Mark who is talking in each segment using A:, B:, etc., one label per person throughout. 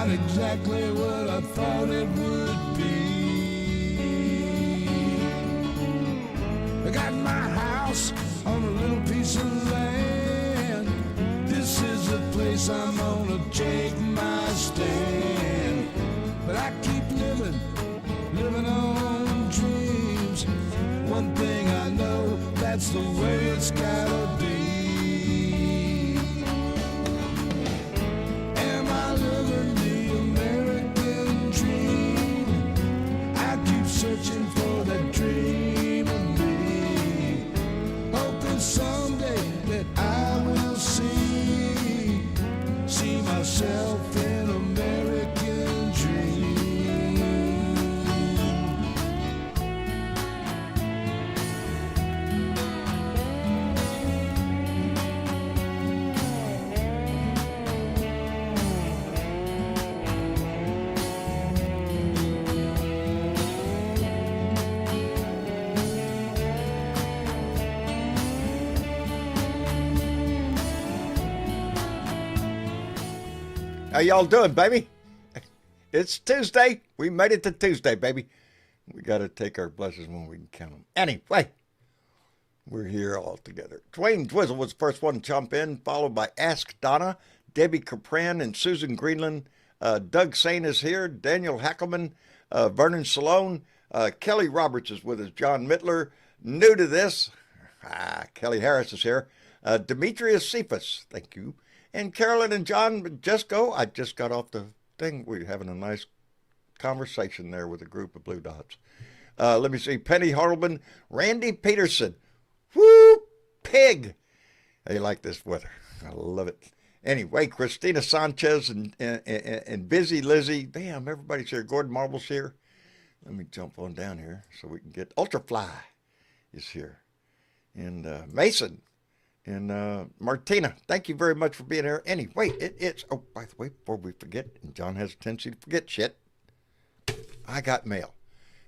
A: not exactly what I thought it would be. I got my house on a little piece of land. This is the place I'm gonna take my stand. But I keep living on dreams. One thing I know, that's the way it's gotta be. Am I living the American dream? I keep searching for that dream of me, hoping someday that I will see myself in American dream.
B: How y'all doing, baby? It's Tuesday. We made it to Tuesday, baby. We got to take our blessings when we can count them. Anyway, we're here all together. Dwayne Dwizzle was the first one to jump in, followed by Ask Donna, Debbie Capran, and Susan Greenland. Doug Sain is here, Daniel Hackelman, Vernon Salone. Kelly Roberts is with us, John Mittler. New to this, Kelly Harris is here. Demetrius Cephas, thank you. And Carolyn and John just go. I just got off the thing. We're having a nice conversation there with a group of blue dots. Let me see. Penny Hartleman, Randy Peterson. Whoo, pig. They like this weather. I love it. Anyway, Christina Sanchez and Busy Lizzie. Damn, everybody's here. Gordon Marble's here. Let me jump on down here so we can get Ultrafly is here. And Mason. And Martina, thank you very much for being here. Anyway, it's, oh, by the way, before we forget, and John has a tendency to forget shit, I got mail.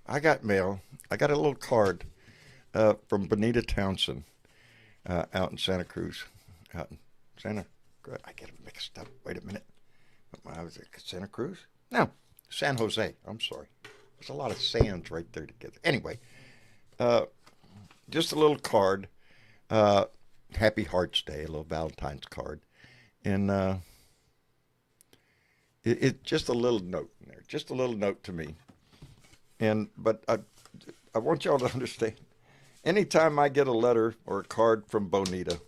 B: I got a little card from Bonita Townsend out in Santa Cruz. I get it mixed up. Wait a minute. Was it Santa Cruz? No, San Jose. I'm sorry. There's a lot of sands right there together. Anyway, just a little card. Happy Hearts Day, a little Valentine's card. And it's just a little note in there, just a little note to me. But I want y'all to understand, anytime I get a letter or a card from Bonita,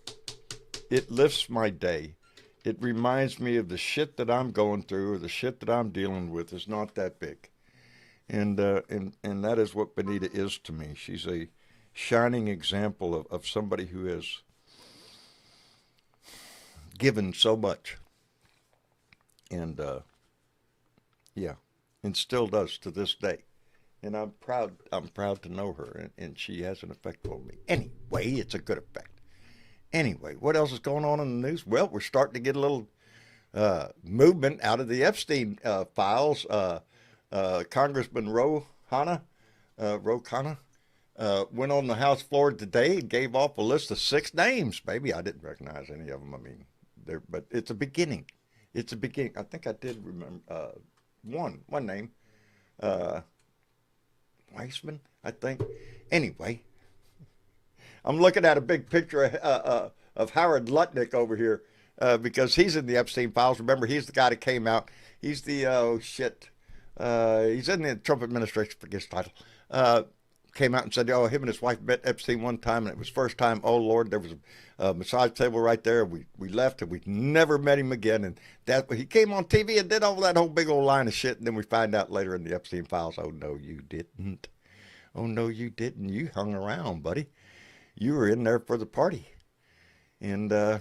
B: it lifts my day. It reminds me of the shit that I'm going through or the shit that I'm dealing with is not that big. And that is what Bonita is to me. She's a shining example of somebody who has given so much, and and still does to this day. And I'm proud to know her, and she has an effect on me. Anyway, it's a good effect. Anyway, what else is going on in the news? Well, we're starting to get a little movement out of the Epstien files. Congressman Ro Khanna went on the House floor today and gave off a list of 6 names. Baby, I didn't recognize any of them. I mean, but it's a beginning. It's a beginning. I think I did remember one name, Weissman, I think. Anyway, I'm looking at a big picture of Howard Lutnick over here because he's in the Epstein files. Remember, he's the guy that came out. He's the he's in the Trump administration. Forget his title. Came out and said, oh, him and his wife met Epstein one time, and it was first time, oh, Lord, there was a massage table right there. We left, and we never met him again. And that he came on TV and did all that whole big old line of shit, and then we find out later in the Epstein files, oh, no, you didn't. Oh, no, you didn't. You hung around, buddy. You were in there for the party. And I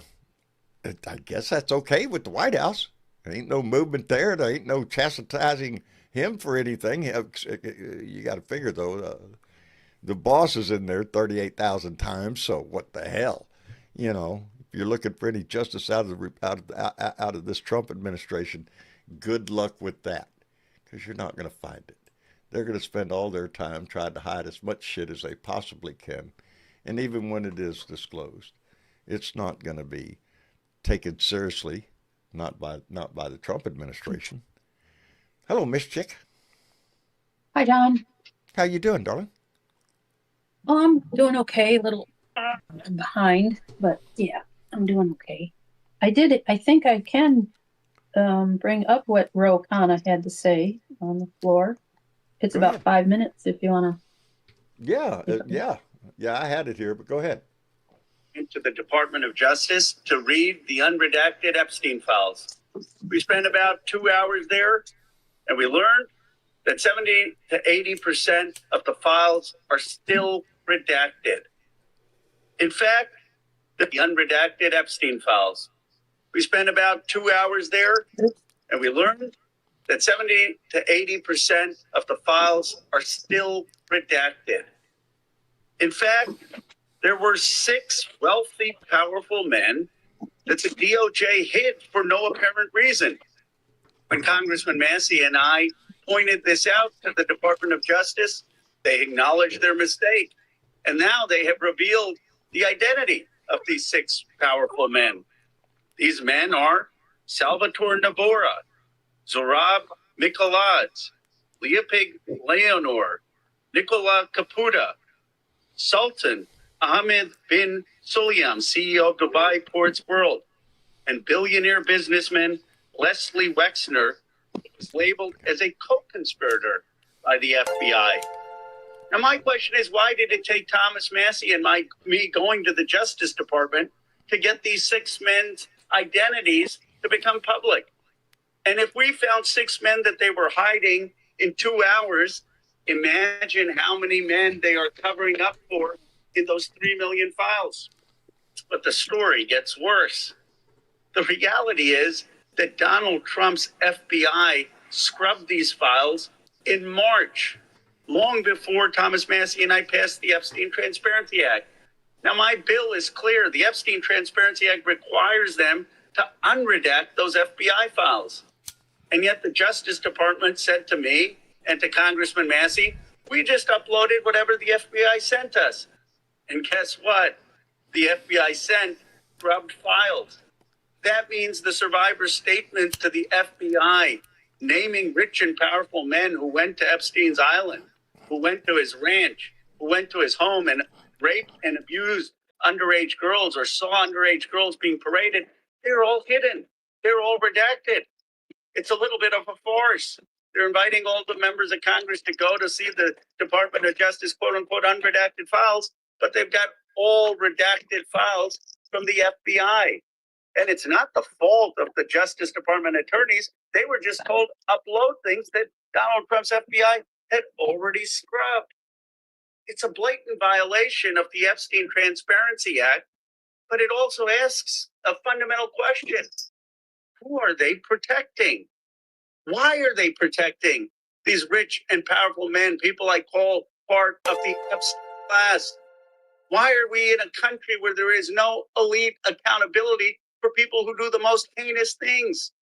B: guess that's okay with the White House. There ain't no movement there. There ain't no chastising him for anything. You got to figure, though, the boss is in there 38,000 times, so what the hell? You know, if you're looking for any justice out of this Trump administration, good luck with that, because you're not going to find it. They're going to spend all their time trying to hide as much shit as they possibly can, and even when it is disclosed, it's not going to be taken seriously, not by the Trump administration. Hello, Miss Chick.
C: Hi, John.
B: How you doing, darling?
C: Oh, I'm doing okay. A little behind, but yeah, I'm doing okay. I did it. I think I can bring up what Ro Khanna had to say on the floor. It's
B: Go
C: about
B: ahead.
C: 5 minutes if you want
B: Yeah,
C: to.
B: yeah. I had it here, but go ahead.
D: To the Department of Justice to read the unredacted Epstein files. We spent about 2 hours there, and we learned that 70 to 80% of the files are still redacted. In fact, the unredacted Epstein files. We spent about 2 hours there, and we learned that 70 to 80% of the files are still redacted. In fact, there were 6 wealthy, powerful men that the DOJ hid for no apparent reason. When Congressman Massey and I pointed this out to the Department of Justice, they acknowledged their mistake. And now they have revealed the identity of these 6 powerful men. These men are Salvatore Navora, Zorab Mikoladze, Leopig Leonor, Nicola Caputa, Sultan Ahmed bin Sulayem, CEO of Dubai Ports World, and billionaire businessman Leslie Wexner was labeled as a co-conspirator by the FBI. Now, my question is, why did it take Thomas Massey and me going to the Justice Department to get these 6 men's identities to become public? And if we found 6 men that they were hiding in 2 hours, imagine how many men they are covering up for in those 3 million files. But the story gets worse. The reality is that Donald Trump's FBI scrubbed these files in March, long before Thomas Massey and I passed the Epstein Transparency Act. Now, my bill is clear. The Epstein Transparency Act requires them to unredact those FBI files. And yet the Justice Department said to me and to Congressman Massey, we just uploaded whatever the FBI sent us. And guess what? The FBI sent scrubbed files. That means the survivor's statement to the FBI, naming rich and powerful men who went to Epstein's island, who went to his ranch, who went to his home and raped and abused underage girls or saw underage girls being paraded, they're all hidden. They're all redacted. It's a little bit of a farce. They're inviting all the members of Congress to go to see the Department of Justice, quote unquote, unredacted files, but they've got all redacted files from the FBI. And it's not the fault of the Justice Department attorneys. They were just told upload things that Donald Trump's FBI had already scrubbed. It's a blatant violation of the Epstein Transparency Act, but it also asks a fundamental question. Who are they protecting? Why are they protecting these rich and powerful men, people I call part of the Epstein class? Why are we in a country where there is no elite accountability for people who do the most heinous things?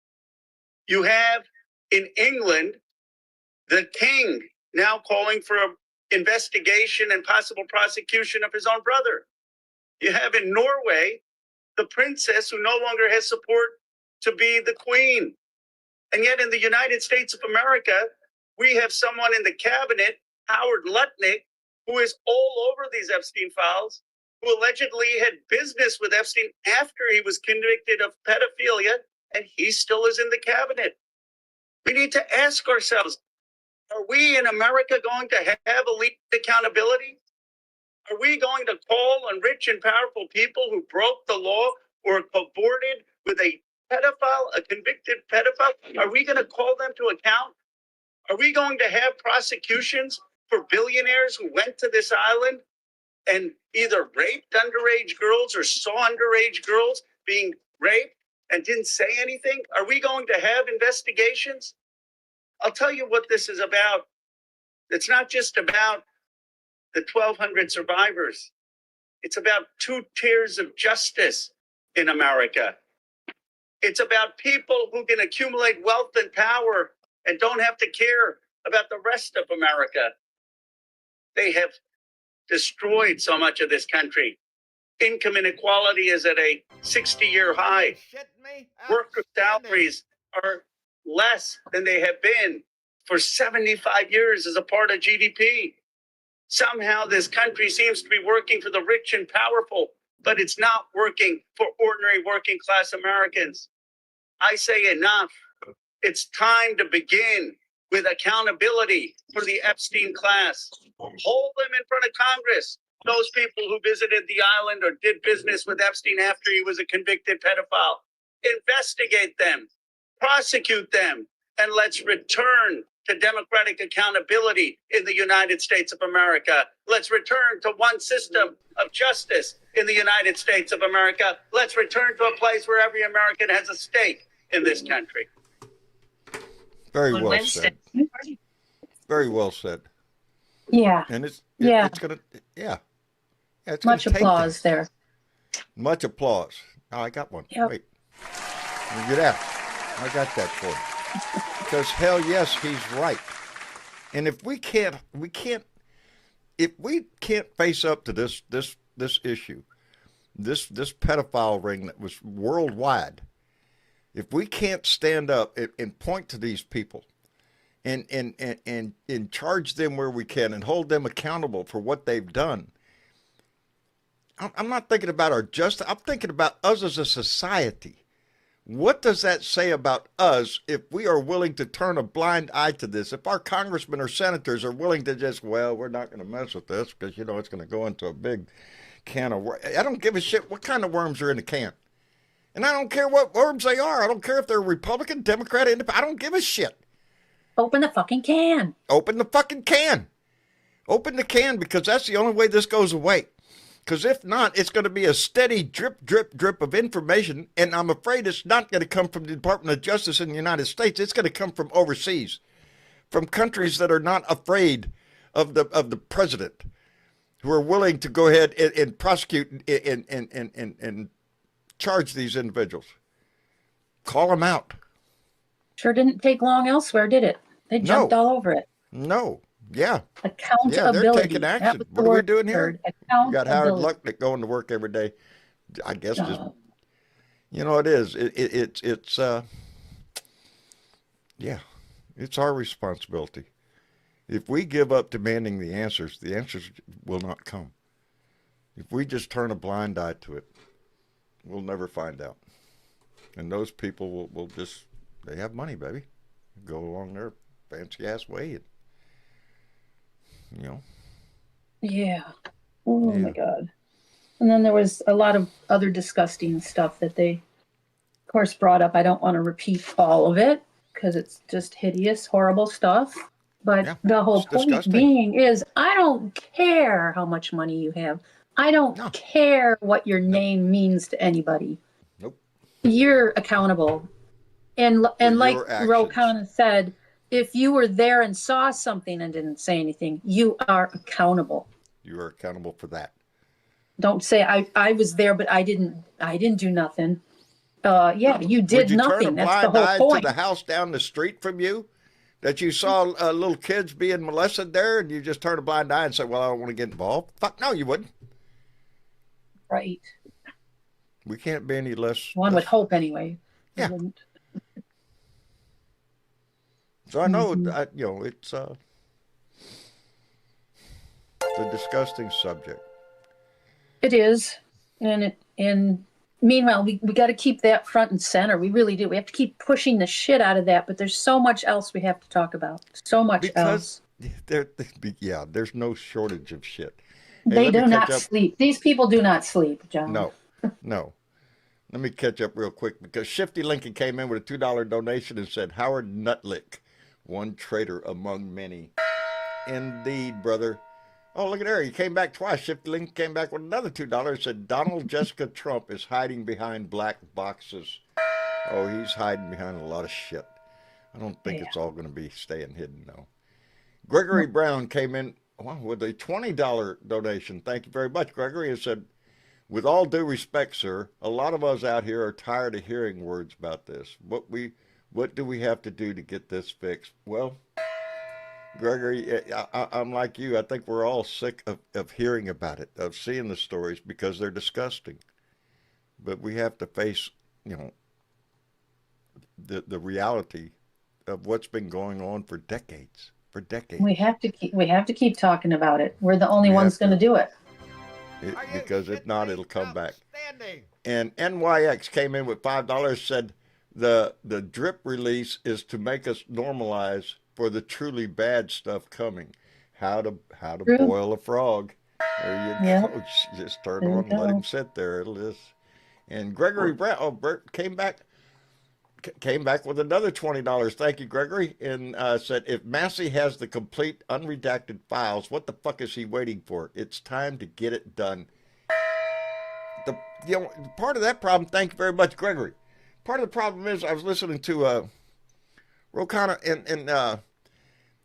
D: You have in England, the king now calling for an investigation and possible prosecution of his own brother. You have in Norway, the princess who no longer has support to be the queen. And yet in the United States of America, we have someone in the cabinet, Howard Lutnick, who is all over these Epstein files, who allegedly had business with Epstein after he was convicted of pedophilia, and he still is in the cabinet. We need to ask ourselves, are we in America going to have elite accountability? Are we going to call on rich and powerful people who broke the law or cavorted with a pedophile, a convicted pedophile? Are we going to call them to account? Are we going to have prosecutions for billionaires who went to this island and either raped underage girls or saw underage girls being raped and didn't say anything? Are we going to have investigations? I'll tell you what this is about. It's not just about the 1,200 survivors. It's about 2 tiers of justice in America. It's about people who can accumulate wealth and power and don't have to care about the rest of America. They have destroyed so much of this country. Income inequality is at a 60-year high. Worker salaries are less than they have been for 75 years as a part of GDP. Somehow this country seems to be working for the rich and powerful, but it's not working for ordinary working class Americans. I say enough. It's time to begin with accountability for the Epstein class. Hold them in front of Congress. Those people who visited the island or did business with Epstein after he was a convicted pedophile. Investigate them, prosecute them, and let's return to democratic accountability in the United States of America. Let's return to one system of justice in the United States of America. Let's return to a place where every American has a stake in this country.
B: Very well said. Very well said.
C: Yeah.
B: And it's gonna, yeah. It's
C: Much applause there.
B: Much applause. Oh, I got one.
C: Yep.
B: Wait. Let me get out. I got that for you. Because hell yes, he's right. And if we can't face up to this issue, this pedophile ring that was worldwide, if we can't stand up and point to these people and charge them where we can and hold them accountable for what they've done, I'm not thinking about our justice. I'm thinking about us as a society. What does that say about us if we are willing to turn a blind eye to this? If our congressmen or senators are willing to just, well, we're not going to mess with this because, it's going to go into a big can of worms. I don't give a shit what kind of worms are in the can. And I don't care what worms they are. I don't care if they're Republican, Democrat, Independent. I don't give a shit.
C: Open the fucking can.
B: Open the fucking can. Open the can, because that's the only way this goes away. Because if not, it's going to be a steady drip, drip, drip of information, and I'm afraid it's not going to come from the Department of Justice in the United States. It's going to come from overseas, from countries that are not afraid of the president, who are willing to go ahead and prosecute and charge these individuals. Call them out.
C: Sure didn't take long elsewhere, did it? They jumped all over it.
B: No. Yeah.
C: Accountability.
B: Yeah, they're taking action. What are we doing here? We got Howard Lucknick going to work every day. I guess just, it is. It's it's our responsibility. If we give up demanding the answers will not come. If we just turn a blind eye to it, we'll never find out. And those people will just, they have money, baby. Go along their fancy ass way.
C: Yeah. Oh my God. And then there was a lot of other disgusting stuff that they, of course, brought up. I don't want to repeat all of it because it's just hideous, horrible stuff. But the whole point being is, I don't care how much money you have. I don't care what your name means to anybody.
B: Nope.
C: You're accountable. And like Ro Khanna said, if you were there and saw something and didn't say anything, you are accountable.
B: You are accountable for that.
C: Don't say I was there, but I didn't do nothing. You did nothing. That's the whole point. Would you turn a blind eye
B: to the house down the street from you that you saw little kids being molested there, and you just turn a blind eye and say, well, I don't want to get involved? Fuck no, you wouldn't.
C: Right.
B: We can't be any less.
C: One would hope anyway.
B: Yeah. So I know, it's a disgusting subject.
C: It is, and meanwhile, we got to keep that front and center. We really do. We have to keep pushing the shit out of that. But there's so much else we have to talk about. So much else.
B: There's no shortage of shit.
C: Hey, they do not sleep. These people do not sleep, John.
B: No. Let me catch up real quick, because Shifty Lincoln came in with a $2 donation and said, Howard Nutlick, one traitor among many. Indeed, brother. Oh, look at there. He came back twice. Shifty Lincoln came back with another $2 and said, Donald Jessica Trump is hiding behind black boxes. Oh, he's hiding behind a lot of shit. I don't think it's all going to be staying hidden, though. Gregory Brown came in with a $20 donation. Thank you very much, Gregory. And said, with all due respect, sir, a lot of us out here are tired of hearing words about this. What do we have to do to get this fixed? Well, Gregory, I'm like you. I think we're all sick of hearing about it, of seeing the stories, because they're disgusting. But we have to face, the reality of what's been going on for decades. For decades.
C: We have to keep talking about it. We're the only
B: We
C: ones
B: have
C: going to do it.
B: Because if not, it'll come back. And NYX came in with $5, said the drip release is to make us normalize for the truly bad stuff coming. How to
C: True.
B: boil a frog. There you
C: Yeah.
B: go. Just turn
C: There you
B: on and let
C: go.
B: him sit there. It'll just. And Gregory Bert came back with another $20. Thank you, Gregory, and said if Massey has the complete unredacted files, what the fuck is he waiting for? It's time to get it done. Part of that problem. Thank you very much, Gregory. Part of the problem is I was listening to Ro Khanna, and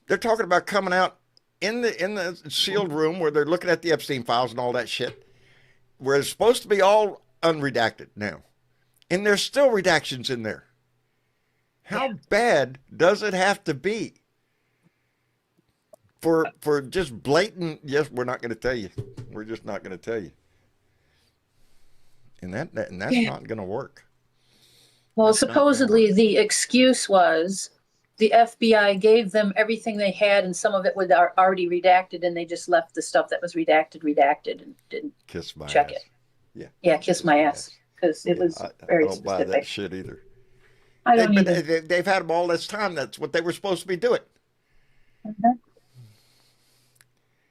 B: they're talking about coming out in the sealed room where they're looking at the Epstein files and all that shit, where it's supposed to be all unredacted now, and there's still redactions in there. How bad does it have to be for just blatant? Yes, we're not going to tell you. We're just not going to tell you, and that's not going to work.
C: Well,
B: That's
C: supposedly the excuse was the FBI gave them everything they had, and some of it was already redacted, and they just left the stuff that was redacted, and didn't
B: Kiss my
C: check
B: ass.
C: it. Yeah, kiss my ass, because it was very
B: I don't buy that
C: specific.
B: shit either.
C: I don't either.
B: They've had them all this time. That's what they were supposed to be doing.
C: Mhm.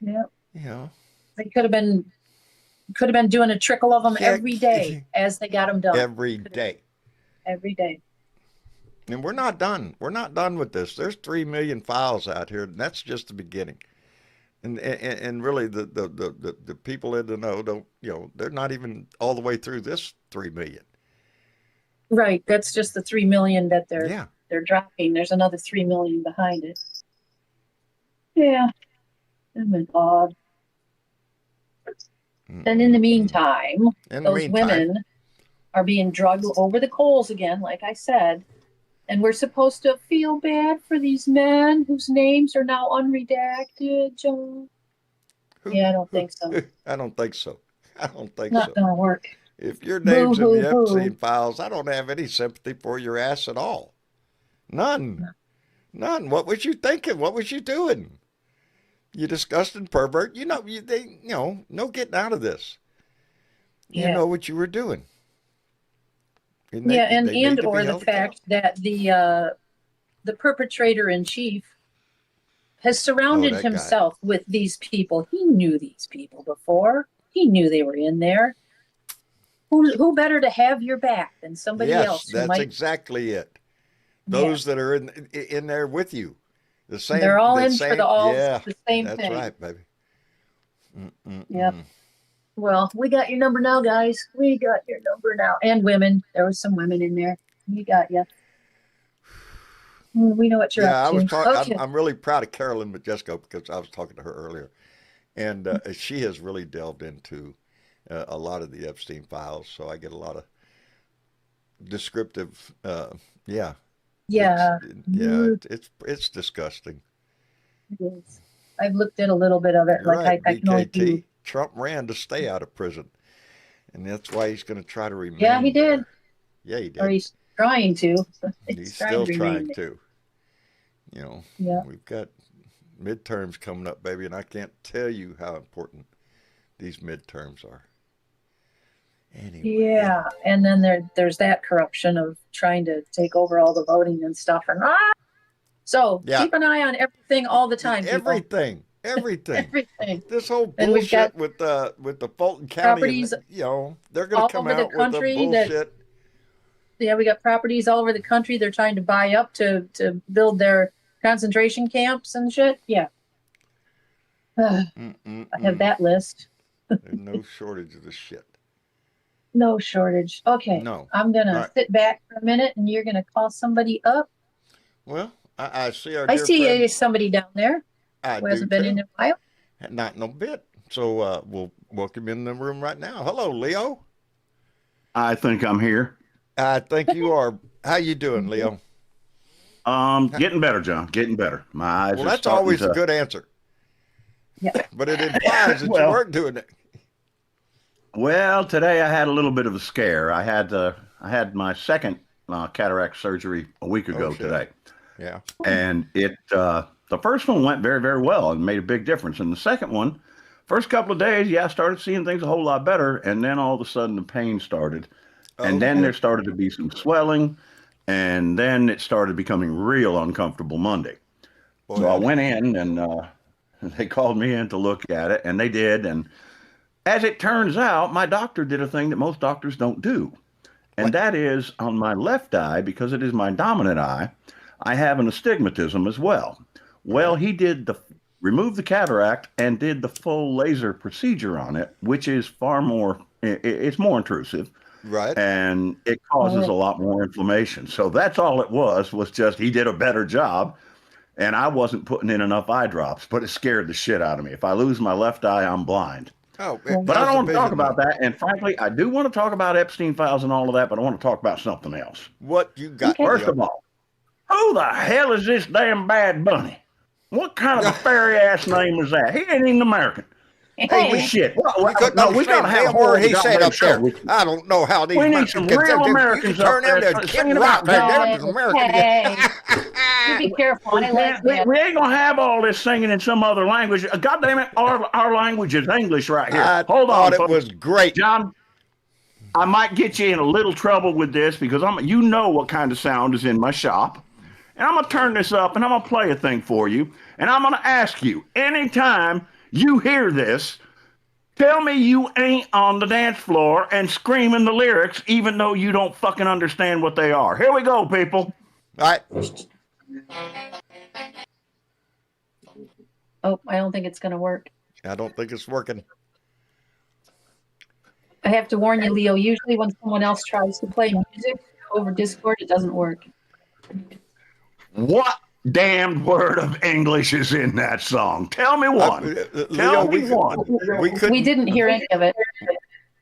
C: Yeah,
B: You know.
C: they could have been doing a trickle of them every day as they got them done.
B: Every day.
C: Every day.
B: And we're not done. We're not done with this. There's 3 million files out here, and that's just the beginning. And really, the people in the know don't, they're not even all the way through this 3 million.
C: Right. That's just the 3 million that they're dropping. There's another 3 million behind it. Yeah. It's been odd. And in the meantime, those women are being drugged over the coals again, like I said. And we're supposed to feel bad for these men whose names are now unredacted, John. Yeah, I don't think so.
B: I don't think so.
C: Not gonna work.
B: If your name's in the Epstein files, I don't have any sympathy for your ass at all. None. What was you thinking? What was you doing? You disgusting pervert. No getting out of this. You know what you were doing.
C: And or the fact that the perpetrator in chief has surrounded himself with these people. He knew these people before. He knew they were in there. Who better to have your back than somebody else?
B: Yes, that's exactly it. Those that are in there with you. The same.
C: They're all in for the same thing.
B: That's right, baby.
C: Yep. Well, we got your number now, guys. We got your number now. And women. There was some women in there. We got you. We know what you're up to.
B: I'm really proud of Carolyn Majesco because I was talking to her earlier. And she has really delved into a lot of the Epstein files. So I get a lot of descriptive,
C: Yeah.
B: It's disgusting.
C: It is. I've looked at a little bit of it.
B: You're
C: like
B: right,
C: I can only do.
B: Trump ran to stay out of prison, and that's why he's going to try to remain.
C: Yeah, he did.
B: There. Yeah, he did.
C: Or he's trying to.
B: He's still trying to. We've got midterms coming up, baby, and I can't tell you how important these midterms are. Anyway.
C: Yeah, and then there's that corruption of trying to take over all the voting and stuff. And so keep an eye on everything all the time.
B: Everything.
C: Everything.
B: This whole bullshit with the Fulton County, they're going to come out with the bullshit.
C: We got properties all over the country. They're trying to buy up to build their concentration camps and shit. Yeah. I have that list.
B: There's no shortage of the shit.
C: No shortage. Okay.
B: No.
C: I'm going to sit back for a minute and you're going to call somebody up.
B: Well, I see our
C: I
B: dear
C: see
B: friend,
C: somebody down there who hasn't been in a while.
B: Not no bit. So we'll welcome in the room right now. Hello, Leo.
E: I think I'm here.
B: I think you are. How you doing, Leo?
E: Getting better, John. Getting better. My eyes.
B: Well, that's always a good answer.
C: Yeah.
B: But it implies that you weren't doing it.
E: Well, today I had a little bit of a scare. I had my second cataract surgery a week ago today.
B: Yeah.
E: And the first one went very, very well and made a big difference. And the second one, first couple of days, I started seeing things a whole lot better. And then all of a sudden the pain started. And then there started to be some swelling. And then it started becoming real uncomfortable Monday.
B: Boy,
E: So I went in and they called me in to look at it, and they did. And as it turns out, my doctor did a thing that most doctors don't do. And that is on my left eye, because it is my dominant eye, I have an astigmatism as well. Well, he removed the cataract and did the full laser procedure on it, which is far more, it's more intrusive.
B: Right.
E: And it causes a lot more inflammation. So that's all it was just he did a better job. And I wasn't putting in enough eye drops, but it scared the shit out of me. If I lose my left eye, I'm blind.
B: Oh,
E: but I don't want to talk about that. And frankly, I do want to talk about Epstein files and all of that, but I want to talk about something else.
B: What you got?
E: First of all, who the hell is this damn Bad Bunny? What kind of a fairy ass name is that? He ain't even American.
C: Hey,
E: Shit.
B: We gotta have a word he said up there. I don't know how these
E: we need some real Americans
B: turn
E: up there
B: into
E: singing
B: Kid Rock.
E: about
B: They're American.
C: hey. You be careful. I like that.
E: We ain't gonna have all this singing in some other language. God damn it, our language is English right here. Hold on,
B: it was great,
E: John. I might get you in a little trouble with this because you know what kind of sound is in my shop, and I'm gonna turn this up and I'm gonna play a thing for you, and I'm gonna ask you anytime you hear this. Tell me you ain't on the dance floor and screaming the lyrics, even though you don't fucking understand what they are. Here we go, people.
B: All right.
C: Oh, I don't think it's going to work.
B: I don't think it's working.
C: I have to warn you, Leo. Usually when someone else tries to play music over Discord, it doesn't work.
E: What damned word of English is in that song? Tell me one. Tell me one.
C: We didn't hear any of it.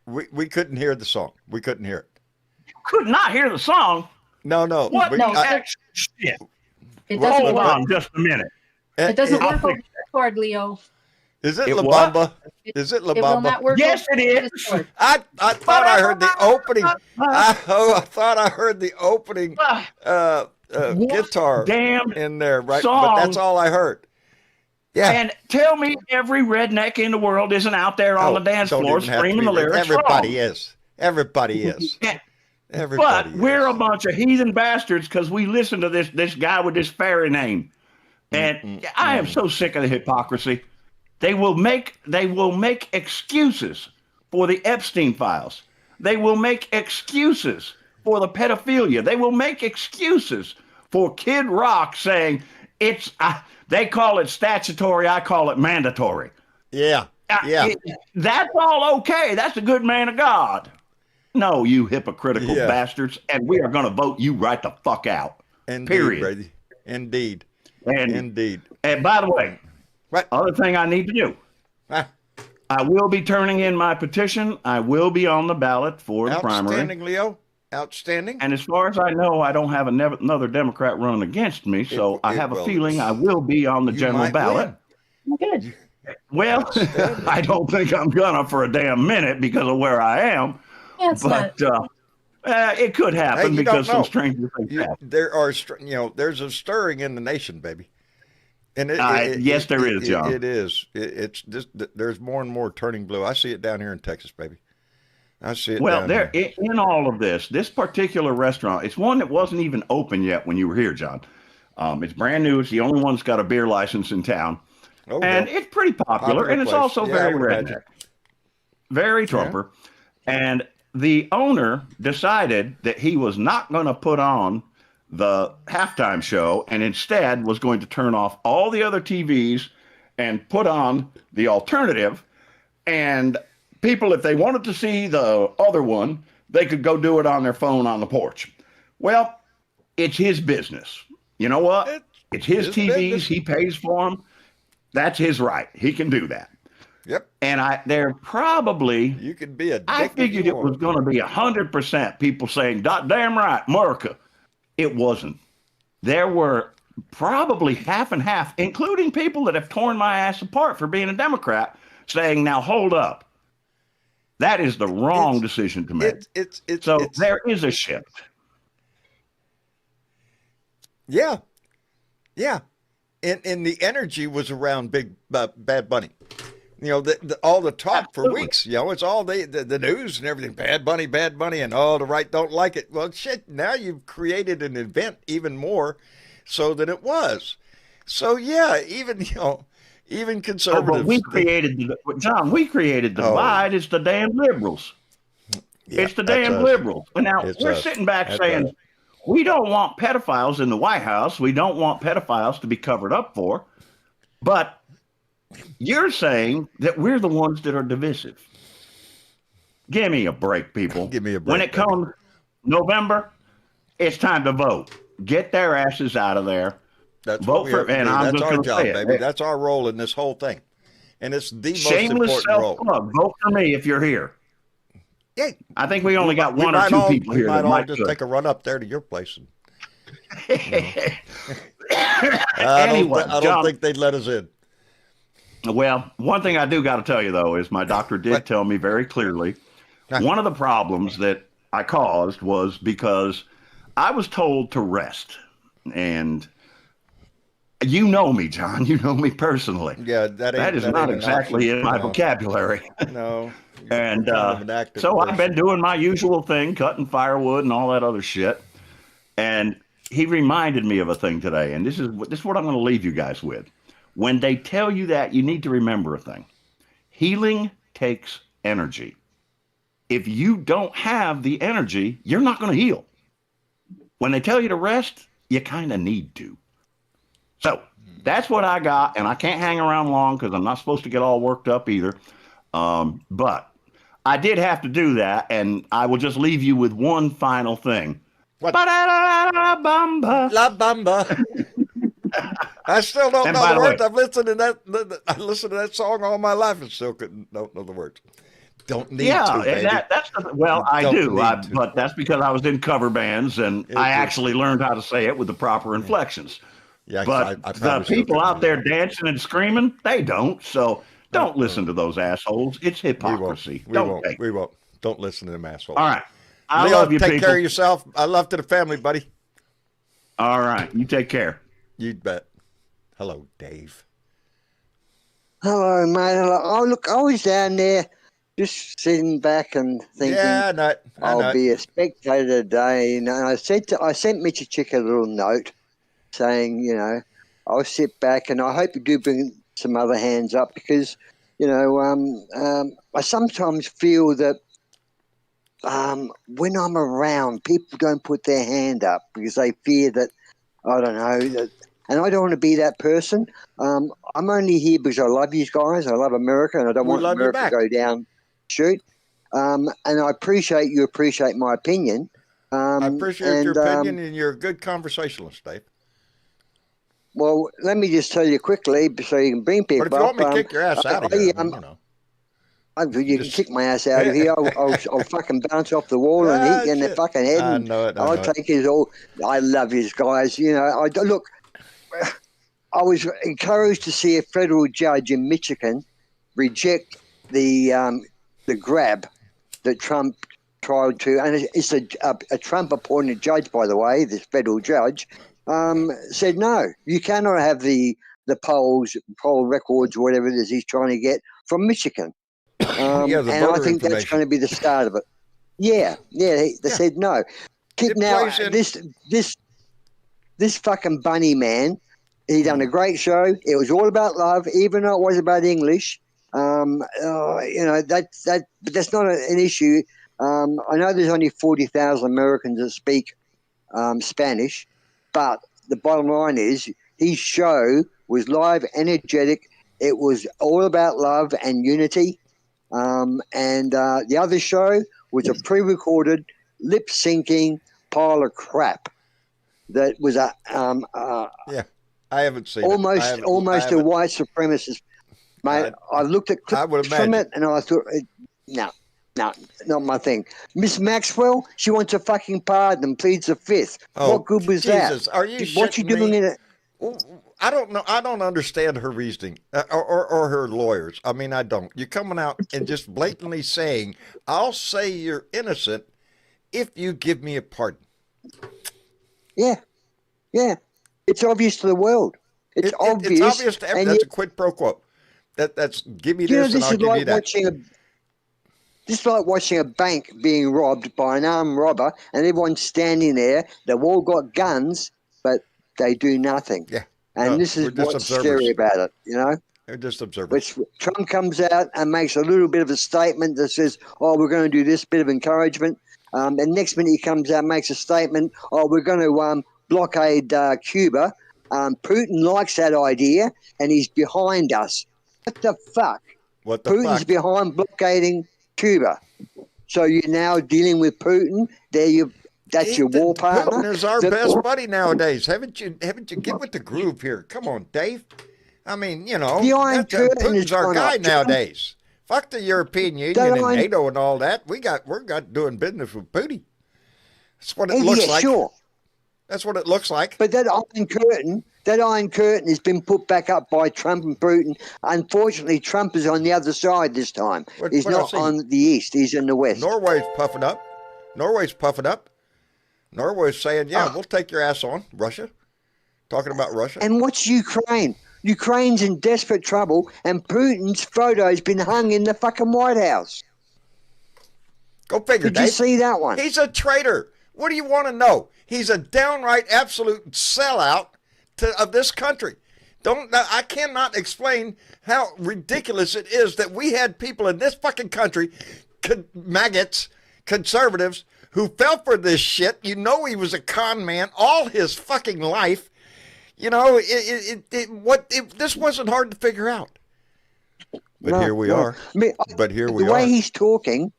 B: We couldn't hear the song. We couldn't hear it.
E: Could not hear the song?
B: No.
E: What the shit?
C: It doesn't
E: Hold
C: work.
E: on just a minute.
C: It doesn't work over Discord, Leo.
B: Is it La
E: what?
B: Bamba? Is it La
C: It will not
B: Bamba?
C: work.
E: Yes,
C: over
E: it is.
C: Discord.
B: I thought I heard the opening. I thought I heard the opening guitar
E: damn
B: in there, right?
E: song.
B: But that's all I heard. Yeah.
E: And tell me every redneck in the world isn't out there on the dance
B: don't
E: floor
B: even have to
E: screaming
B: be
E: the lyrics
B: Everybody
E: wrong.
B: is. Everybody is.
E: But we're a bunch of heathen bastards because we listen to this guy with this fairy name. And I am so sick of the hypocrisy. They will make excuses for the Epstein files. They will make excuses for the pedophilia. They will make excuses for Kid Rock saying they call it statutory, I call it mandatory.
B: Yeah.
E: That's all okay. That's a good man of God. No, you hypocritical bastards, and we are going to vote you right the fuck out.
B: Indeed,
E: period.
B: Brady. Indeed.
E: Indeed. And by the way, other thing I need to do, I will be turning in my petition. I will be on the ballot for the primary.
B: Outstanding, Leo. Outstanding.
E: And as far as I know, I don't have another Democrat running against me, so I have a feeling I will be on the general ballot.
C: Good.
E: Well, I don't think I'm gonna for a damn minute because of where I am.
C: Yeah,
E: it could happen because some stranger things happen.
B: There are, there's a stirring in the nation, baby. And
E: yes, there is, John.
B: It is. It's just there's more and more turning blue. I see it down here in Texas, baby. I see it.
E: Well,
B: down here.
E: In all of this particular restaurant, it's one that wasn't even open yet when you were here, John. It's brand new. It's the only one that's got a beer license in town, and it's pretty popular, and it's also very redneck, very Trumper. And the owner decided that he was not going to put on the halftime show and instead was going to turn off all the other TVs and put on the alternative. And people, if they wanted to see the other one, they could go do it on their phone on the porch. Well, it's his business. You know what? It's his TVs. Business. He pays for them. That's his right. He can do that.
B: Yep.
E: And they're probably,
B: you could be a.
E: I figured it was going to be 100% people saying, damn right, America. It wasn't. There were probably half and half, including people that have torn my ass apart for being a Democrat, saying, now hold up. That is the wrong decision to make. So there is a shift.
B: Yeah. Yeah, and the energy was around Big Bad Bunny. You know, all the talk for weeks. You know, it's all the news and everything. Bad Bunny, and the right don't like it. Well, shit. Now you've created an event even more so than it was. So yeah, even conservatives.
E: But we created John. We created the divide. It's the damn liberals.
B: Yeah,
E: it's the damn liberals. And now we're sitting back saying we don't want pedophiles in the White House. We don't want pedophiles to be covered up for. But you're saying that we're the ones that are divisive. Give me a break, people.
B: Give me a break.
E: When it comes November, it's time to vote. Get their asses out of there.
B: That's vote for, and that's our job, baby. That's our role in this whole thing, and it's the
E: shameless
B: most important
E: self-plug. Vote for me if you're here.
B: Yeah,
E: I think we only got one or two people here.
B: We might all just take a run up there to your place. I don't think they'd let us in.
E: Well, one thing I do got to tell you, though, is my doctor did tell me very clearly one of the problems that I caused was because I was told to rest. And you know me, John. You know me personally.
B: Yeah, that is
E: not exactly in my vocabulary.
B: No.
E: And so I've been doing my usual thing, cutting firewood and all that other shit. And he reminded me of a thing today. And this is what I'm going to leave you guys with. When they tell you that, you need to remember a thing. Healing takes energy. If you don't have the energy, you're not going to heal. When they tell you to rest, you kind of need to. So that's what I got, and I can't hang around long because I'm not supposed to get all worked up either. But I did have to do that, and I will just leave you with one final thing.
B: What? La Bamba. I still don't know the words. I've listened to that song all my life and still don't know the words. Don't need to, baby.
E: I do, but that's because I was in cover bands and I actually learned how to say it with the proper inflections.
B: Yeah,
E: but the people out there dancing and screaming, they don't. So don't listen to those assholes. It's hypocrisy.
B: We won't. Don't listen to them assholes.
E: All right.
B: I love you, take people. Care of yourself. I love to the family, buddy.
E: All right. You take care.
B: You bet. Hello, Dave.
F: Hello, mate. Oh, look, I was down there just sitting back and thinking, I'll be a spectator today. And I sent Mitch a Chick a little note saying, I'll sit back and I hope you do bring some other hands up because, I sometimes feel that when I'm around, people don't put their hand up because they fear that, I don't know, and I don't want to be that person. I'm only here because I love you guys. I love America, and I don't want America to go down, shoot. And I appreciate you appreciate my opinion.
B: I appreciate your opinion, and you're a good conversationalist, Dave.
F: Well, let me just tell you quickly so you can bring people up.
B: But if you want me to kick your ass out of here,
F: you can kick my ass out of here. I'll fucking bounce off the wall and hit you in the fucking head.
B: I know it.
F: I'll take it all. I love you guys. Look, I was encouraged to see a federal judge in Michigan reject the grab that Trump tried to, and it's a Trump-appointed judge, by the way, this federal judge, said no, you cannot have the poll records or whatever it is he's trying to get from Michigan. And I think that's going to be the start of it. They said no. Now this fucking bunny man, he done a great show. It was all about love, even though it was about English. But that's not an issue. I know there's only 40,000 Americans that speak Spanish, but the bottom line is his show was live, energetic. It was all about love and unity. And the other show was a pre-recorded, lip-syncing pile of crap. That was
B: I haven't seen
F: almost a white supremacist. Mate, I looked at clips from it and I thought, no, not my thing. Miss Maxwell, she wants a fucking pardon and pleads the fifth. What good was that?
B: Are you
F: what you doing in it?
B: I don't know. I don't understand her reasoning or her lawyers. I mean, I don't. You're coming out and just blatantly saying, I'll say you're innocent if you give me a pardon.
F: Yeah. It's obvious to the world. It's obvious.
B: It's obvious to everyone. That's a quid pro quo. That's give me this and I'll give you that.
F: This is like watching a bank being robbed by an armed robber, and everyone's standing there. They've all got guns, but they do nothing.
B: Yeah.
F: And this is what's scary about it, you know?
B: They're just observers.
F: Trump comes out and makes a little bit of a statement that says, oh, we're going to do this bit of encouragement. And next minute he comes out and makes a statement, oh, we're going to blockade Cuba. Putin likes that idea, and he's behind us. What the fuck?
B: What the
F: Putin's
B: fuck?
F: behind blockading Cuba. So you're now dealing with Putin. That's your war partner.
B: Putin is our best buddy nowadays. Haven't you get with the groove here? Come on, Dave. I mean, you know, Putin's our guy nowadays. Fuck the European Union and NATO and all that. We're doing business with Putin. That's what it looks like. Sure. That's what it looks like.
F: But that Iron Curtain has been put back up by Trump and Putin. Unfortunately, Trump is on the other side this time. He's not on the east. He's in the west.
B: Norway's puffing up. Norway's saying, yeah, we'll take your ass on. Russia. Talking about Russia.
F: And what's Ukraine? Ukraine's in desperate trouble, and Putin's photo's been hung in the fucking White House.
B: Go figure, Dave.
F: Did you see that one?
B: He's a traitor. What do you want to know? He's a downright absolute sellout of this country. I cannot explain how ridiculous it is that we had people in this fucking country, maggots, conservatives, who fell for this shit. You know he was a con man all his fucking life. You know, this wasn't hard to figure out. But here we are. The way he's talking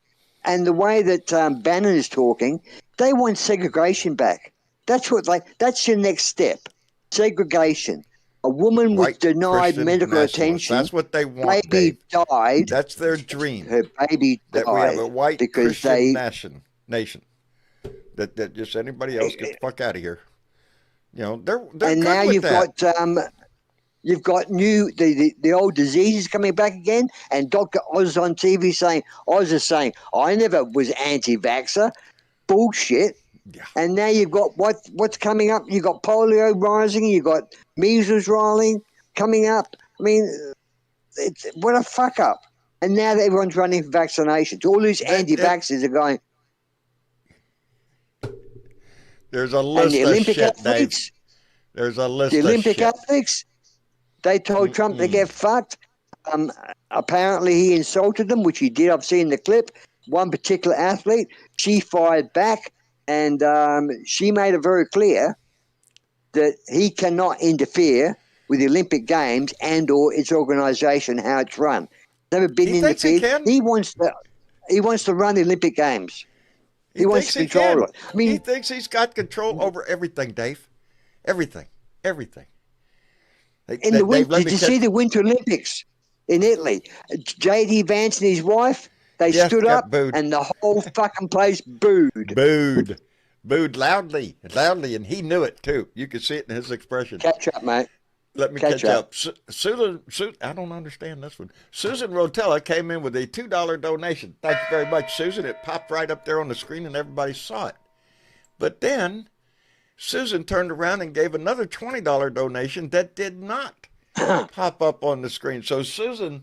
B: and the way that Bannon is talking, they want segregation back. That's your next step. Segregation. A woman was denied medical attention. That's what they want.
F: Baby died.
B: That's their dream.
F: Her baby died.
B: That we have a white Christian nation. That just anybody else get the fuck out of here. You know, they're
F: and
B: good
F: now
B: with
F: you've
B: that.
F: you've got the old diseases coming back again, and Dr. Oz on TV saying I never was anti-vaxxer. Bullshit.
B: Yeah.
F: And now you've got what's coming up. You've got polio rising. You've got measles coming up. I mean, what a fuck up. And now everyone's running for vaccinations. All these anti-vaxxers are going.
B: There's a list of shit, Dave. There's a list of shit.
F: The Olympic athletes, they told Trump to get fucked. Apparently he insulted them, which he did. I've seen the clip. One particular athlete, she fired back, and she made it very clear that he cannot interfere with the Olympic Games and or its organisation, how it's run. Never been interfered. He wants to run the Olympic Games. He wants to control it. I mean,
B: he thinks he's got control over everything, Dave. Everything.
F: Did you see the Winter Olympics in Italy? J.D. Vance and his wife, they stood up booed. And the whole fucking place booed.
B: Booed loudly, and he knew it too. You could see it in his expression.
F: Catch up, mate.
B: Let me catch up. Susan, I don't understand this one. Susan Rotella came in with a $2 donation. Thank you very much, Susan. It popped right up there on the screen and everybody saw it. But then Susan turned around and gave another $20 donation that did not pop up on the screen. So Susan,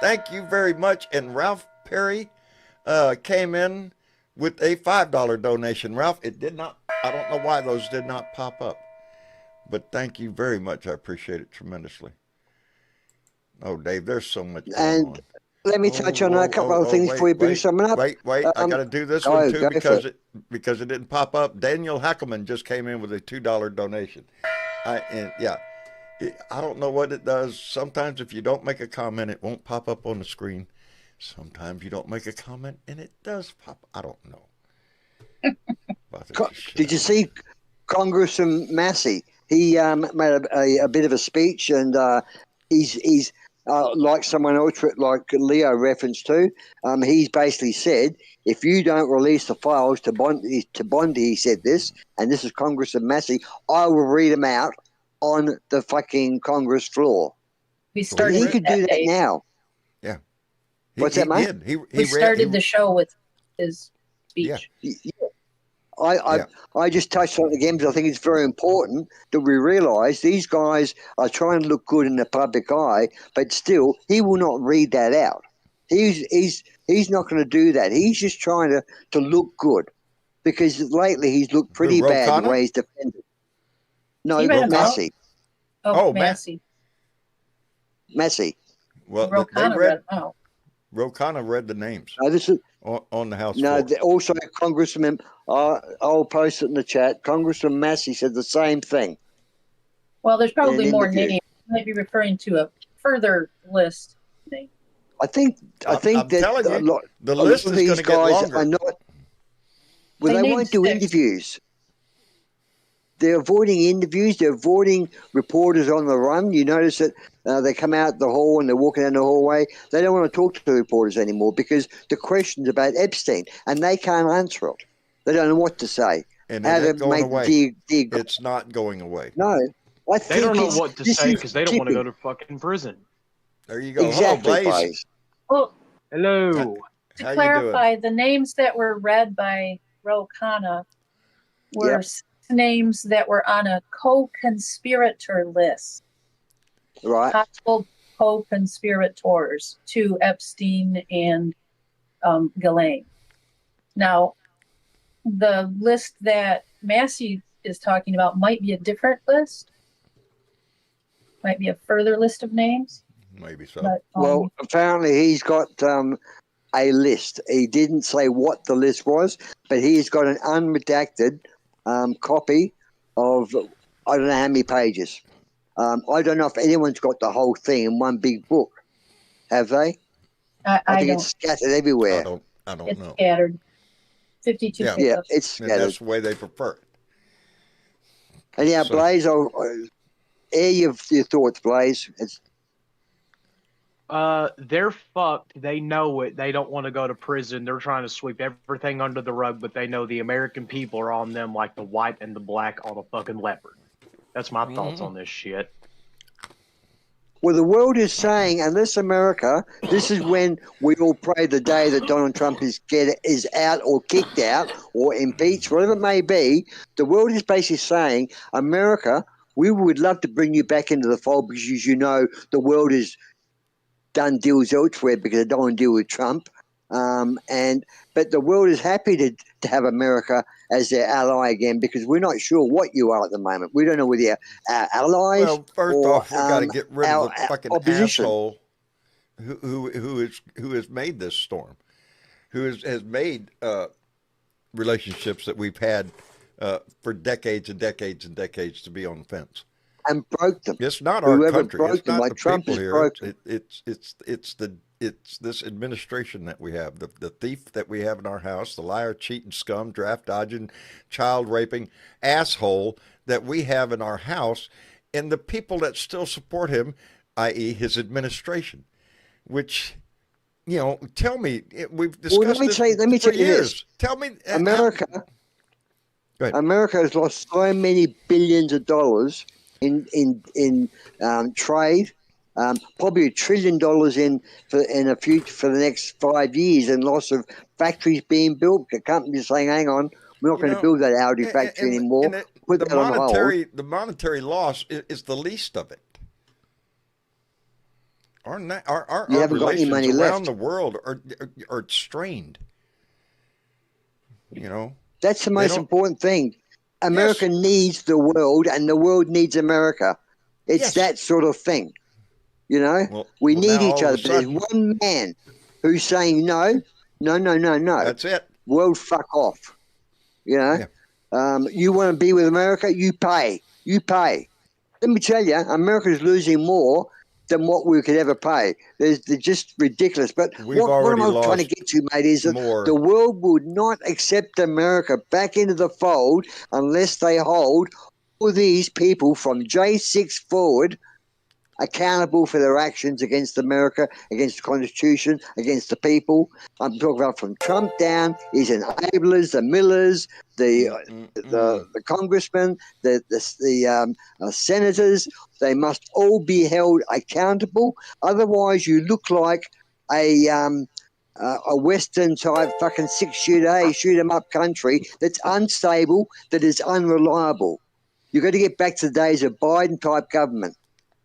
B: thank you very much. And Ralph Perry came in with a $5 donation. Ralph, it did not, I don't know why those did not pop up. But thank you very much. I appreciate it tremendously. Oh, Dave, there's so much going on.
F: Let me touch on a couple of things before you bring someone up.
B: Wait. I got to do this one too because it didn't pop up. Daniel Hackelman just came in with a $2 donation. I don't know what it does. Sometimes if you don't make a comment, it won't pop up on the screen. Sometimes you don't make a comment and it does pop. I don't know.
F: Did you see Congressman Massey? He made a bit of a speech, and he's like someone else, like Leo referenced to. He's basically said, if you don't release the files to Bondi, he said this, and this is Congressman Massey, I will read them out on the fucking Congress floor.
C: He could
F: do that now.
B: Yeah.
F: What's that, mate?
C: He started the show with his speech.
F: Yeah. I just touched on it again because I think it's very important that we realise these guys are trying to look good in the public eye, but still, he will not read that out. He's not going to do that. He's just trying to look good because lately he's looked pretty bad the way he's defended. No, Massey.
C: Oh, Massey.
F: Massey.
B: Well, Ro Khanna read the names on the House floor.
F: Also Congressman, I'll post it in the chat. Congressman Massey said the same thing.
C: Well, there's probably more names. You might be referring to a further list.
F: I think
B: I'm
F: that
B: telling you, the list is going to get longer.
F: Are not. Well, they won't do interviews. They're avoiding interviews. They're avoiding reporters on the run. You notice that they come out the hall and they're walking down the hallway. They don't want to talk to the reporters anymore because the question's about Epstein and they can't answer it. They don't know what to say.
B: And it's going away. It's not going away.
F: No.
G: They don't know what to say because they don't want to go to fucking prison.
B: There you go.
F: Exactly,
B: Hello, Blaze.
C: Well,
G: hello.
C: To clarify, the names that were read by Ro Khanna were names that were on a co-conspirator list.
F: Right.
C: Possible co-conspirators to Epstein and Ghislaine. Now, the list that Massey is talking about might be a different list. Might be a further list of names.
B: Maybe so.
F: But, well, apparently he's got a list. He didn't say what the list was, but he's got an unredacted copy of I don't know how many pages. I don't know if anyone's got the whole thing in one big book. Have they? I think it's scattered everywhere.
B: I don't know.
C: It's scattered. 52 pages.
F: Yeah, it's scattered.
B: And that's the way they prefer it.
F: And yeah, so, Blaze, I'll air your thoughts, Blaze.
G: They're fucked. They know it. They don't want to go to prison. They're trying to sweep everything under the rug, but they know the American people are on them like the white and the black on a fucking leopard. That's my thoughts on this shit.
F: Well, the world is saying, unless America, this is when we all pray the day that Donald Trump is out or kicked out or impeached, whatever it may be. The world is basically saying, America, we would love to bring you back into the fold because, as you know, the world is done deals elsewhere because they don't want to deal with Trump. But the world is happy to have America as their ally again because we're not sure what you are at the moment. We don't know whether you're our allies.
B: Well, first off, we got to get rid of the fucking asshole who has made this storm, who has made relationships that we've had for decades and decades and decades to be on the fence.
F: And broke them.
B: It's not our country. It's not
F: like
B: the
F: Trump
B: people
F: here.
B: It's this administration that we have, the thief that we have in our house, the liar, cheating, scum, draft dodging, child raping asshole that we have in our house, and the people that still support him, i.e., his administration. Which, tell me, we've discussed this for years. Tell me,
F: America has lost so many billions of dollars in trade, probably $1 trillion for the next 5 years, and loss of factories being built. The companies saying, "Hang on, we're not going to build that Audi factory anymore." Put that on hold.
B: The monetary loss is the least of it. Our relations around the world are strained.
F: That's the most important thing. America needs the world, and the world needs America. It's that sort of thing. We need each other. But there's one man who's saying no.
B: That's it.
F: World, fuck off. You want to be with America? You pay. Let me tell you, America's losing more than what we could ever pay. They're just ridiculous. But what I'm trying to get to, mate, is that the world would not accept America back into the fold unless they hold all these people from J6 forward accountable for their actions against America, against the Constitution, against the people. I'm talking about from Trump down, his enablers, the Millers, the congressmen, the senators. They must all be held accountable. Otherwise, you look like a a Western type fucking 6-shooter, shoot 'em up country that's unstable, that is unreliable. You've got to get back to the days of Biden type government.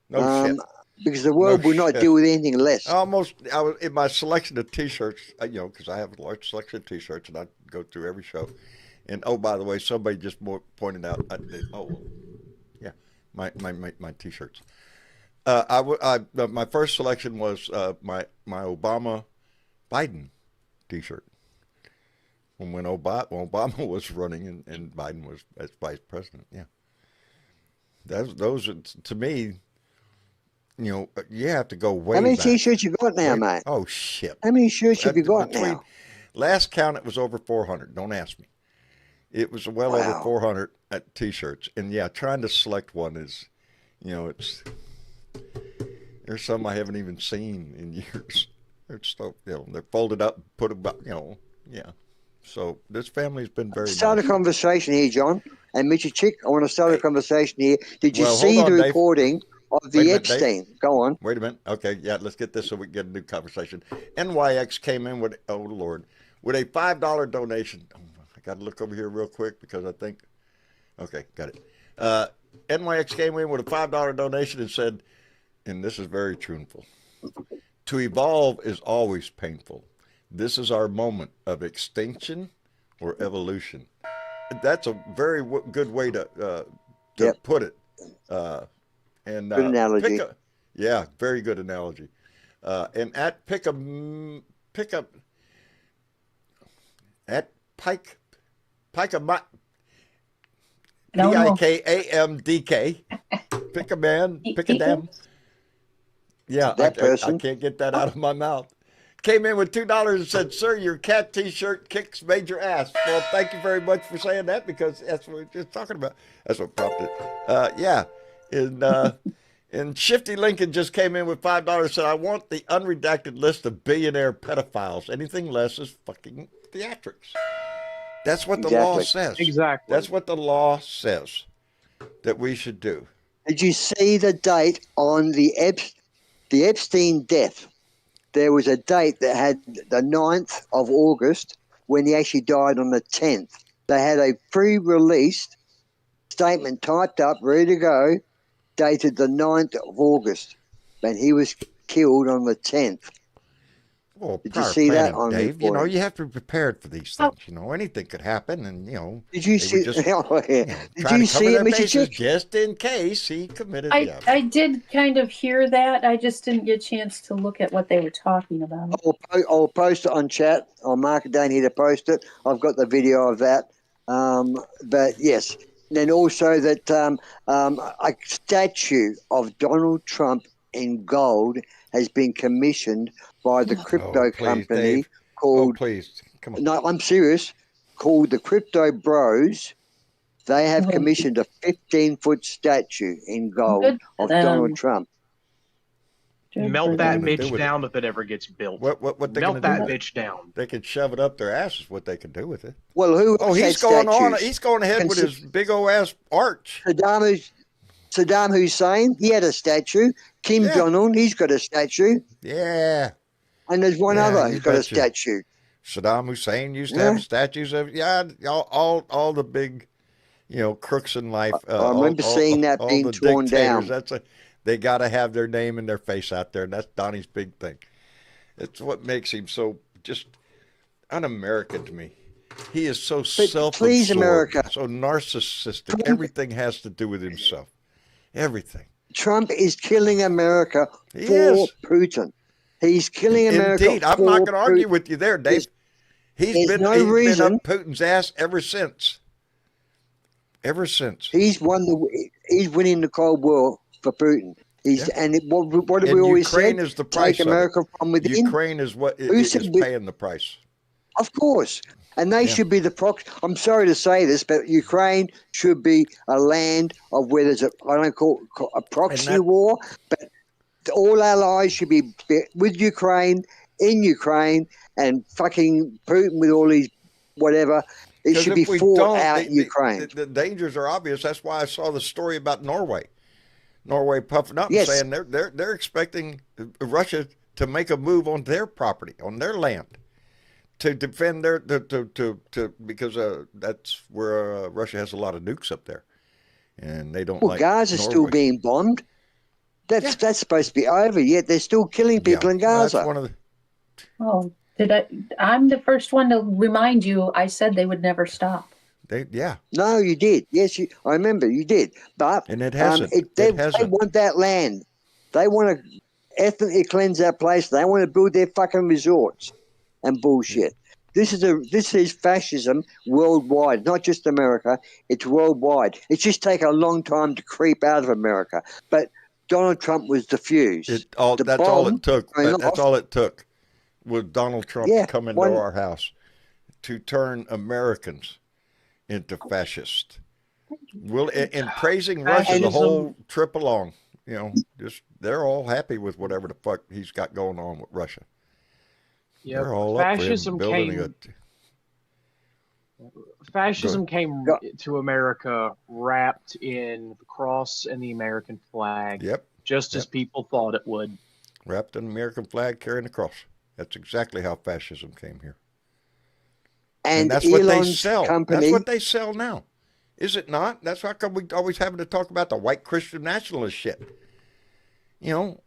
B: No shit.
F: Because the world will not
B: shit.
F: deal with anything less.
B: I was in my selection of T-shirts, because I have a large selection of T-shirts, and I go through every show. And oh, by the way, somebody just pointed out. My T-shirts. My first selection was my Obama Biden T-shirt. When Obama was running and Biden was as vice president. Yeah. Those to me. You have to go way
F: How many
B: back.
F: T-shirts you got now, mate?
B: Oh, shit.
F: How many shirts have you got now?
B: Last count, it was over 400. Don't ask me. It was well over 400 T-shirts. And, yeah, trying to select one is, there's some I haven't even seen in years. They're still, they're folded up, put about, yeah. So this family's been very
F: Start
B: nice.
F: a conversation here, John. And Mr. Chick, I want to start a conversation here. Did you see
B: hold
F: the
B: on, Dave.
F: reporting of the Epstien? Go on.
B: Wait a minute. Okay, yeah, let's get this so we can get a new conversation. NYX came in with, oh, Lord, with a $5 donation. Oh, I got to look over here real quick because I think, okay, got it. NYX came in with a $5 donation and said, and this is very truthful, to evolve is always painful. This is our moment of extinction or evolution. That's a very good way to put it. And
F: good analogy.
B: Very good analogy. And at Pike P-I-K-A-M-D-K. Pick a man, pick a damn. Yeah, I can't get that out of my mouth. Came in with $2 and said, "Sir, your cat T-shirt kicks major ass." Well, thank you very much for saying that because that's what we're just talking about. That's what prompted. And Shifty Lincoln just came in with $5 and said, "I want the unredacted list of billionaire pedophiles. Anything less is fucking theatrics." That's what the law says.
G: Exactly.
B: That's what the law says that we should do.
F: Did you see the date on the Epstein death? There was a date that had the 9th of August when he actually died on the 10th. They had a pre-released statement typed up, ready to go, dated the 9th of August. And he was killed on the 10th.
B: Well,
F: did you see that on
B: Dave? You have to be prepared for these things. Anything could happen, and
F: Did you see?
B: Did
F: you see it, Mr. Chick?
B: Just in case he committed.
C: I did kind of hear that. I just didn't get a chance to look at what they were talking about.
F: I'll post it on chat. I'll mark it down here to post it. I've got the video of that. But yes, and also that a statue of Donald Trump in gold has been commissioned by the crypto company
B: Dave.
F: called.
B: Oh, please, come on.
F: No, I'm serious. Called the Crypto Bros. They have commissioned a 15-foot statue in gold of Donald Trump.
G: Melt that bitch down if it ever gets built.
B: What they
G: melt that
B: do?
G: bitch down.
B: They can shove it up their ass. Is what they can do with it.
F: Well, who?
B: Oh, he's going on. He's going ahead with his big old ass arch.
F: Saddam Hussein, he had a statue. Kim Jong-un, he's got a statue.
B: Yeah.
F: And there's one other who's got a statue.
B: Saddam Hussein used to have statues of all the big, crooks in life.
F: I remember seeing that being torn down.
B: They got to have their name and their face out there, and that's Donnie's big thing. It's what makes him so just un-American to me. He is so self-absorbed,
F: please, America.
B: So narcissistic. Everything has to do with himself. Everything.
F: Trump is killing America for Putin. He's killing America.
B: Indeed, I'm not going to argue with you there, Dave. He's been up Putin's ass ever since. Ever since.
F: He's winning the Cold War for Putin. And what do we always say?
B: Ukraine is the price.
F: Take America from within.
B: Ukraine is what is paying the price.
F: Of course. And they should be the proxy. I'm sorry to say this, but Ukraine should be a land of where there's I don't call it a proxy war, but all allies should be with Ukraine, in Ukraine, and fucking Putin with all these whatever. It should be fought out in Ukraine.
B: The dangers are obvious. That's why I saw the story about Norway. Norway puffing up and saying they're expecting Russia to make a move on their property, on their land. to defend their because that's where Russia has a lot of nukes up there, and they don't
F: Well,
B: like
F: Gaza's
B: Norway.
F: still being bombed. That's supposed to be over, yet they're still killing people in
B: Well,
F: Gaza.
B: that's one of the.
C: Oh, did I? I'm the first one to remind you. I said they would never stop.
F: No, you did. Yes, I remember you did. But
B: And it hasn't.
F: They
B: It hasn't.
F: want that land. They want to ethnically cleanse that place. They want to build their fucking resorts and bullshit. This is fascism worldwide, not just America. It's worldwide. It's just taken a long time to creep out of America. But Donald Trump was diffused.
B: That's all it took. That's all it took was Donald Trump to come into our house to turn Americans into fascists. In praising Russia the whole trip along, just they're all happy with whatever the fuck he's got going on with Russia.
G: Yeah,
B: they're all
G: fascism
B: up for him building
G: Fascism came to America wrapped in the cross and the American flag.
B: Yep.
G: Just as people thought it would.
B: Wrapped in the American flag, carrying the cross. That's exactly how fascism came here. And that's what they sell. That's what they sell now. Is it not? That's why come we always having to talk about the white Christian nationalist shit. And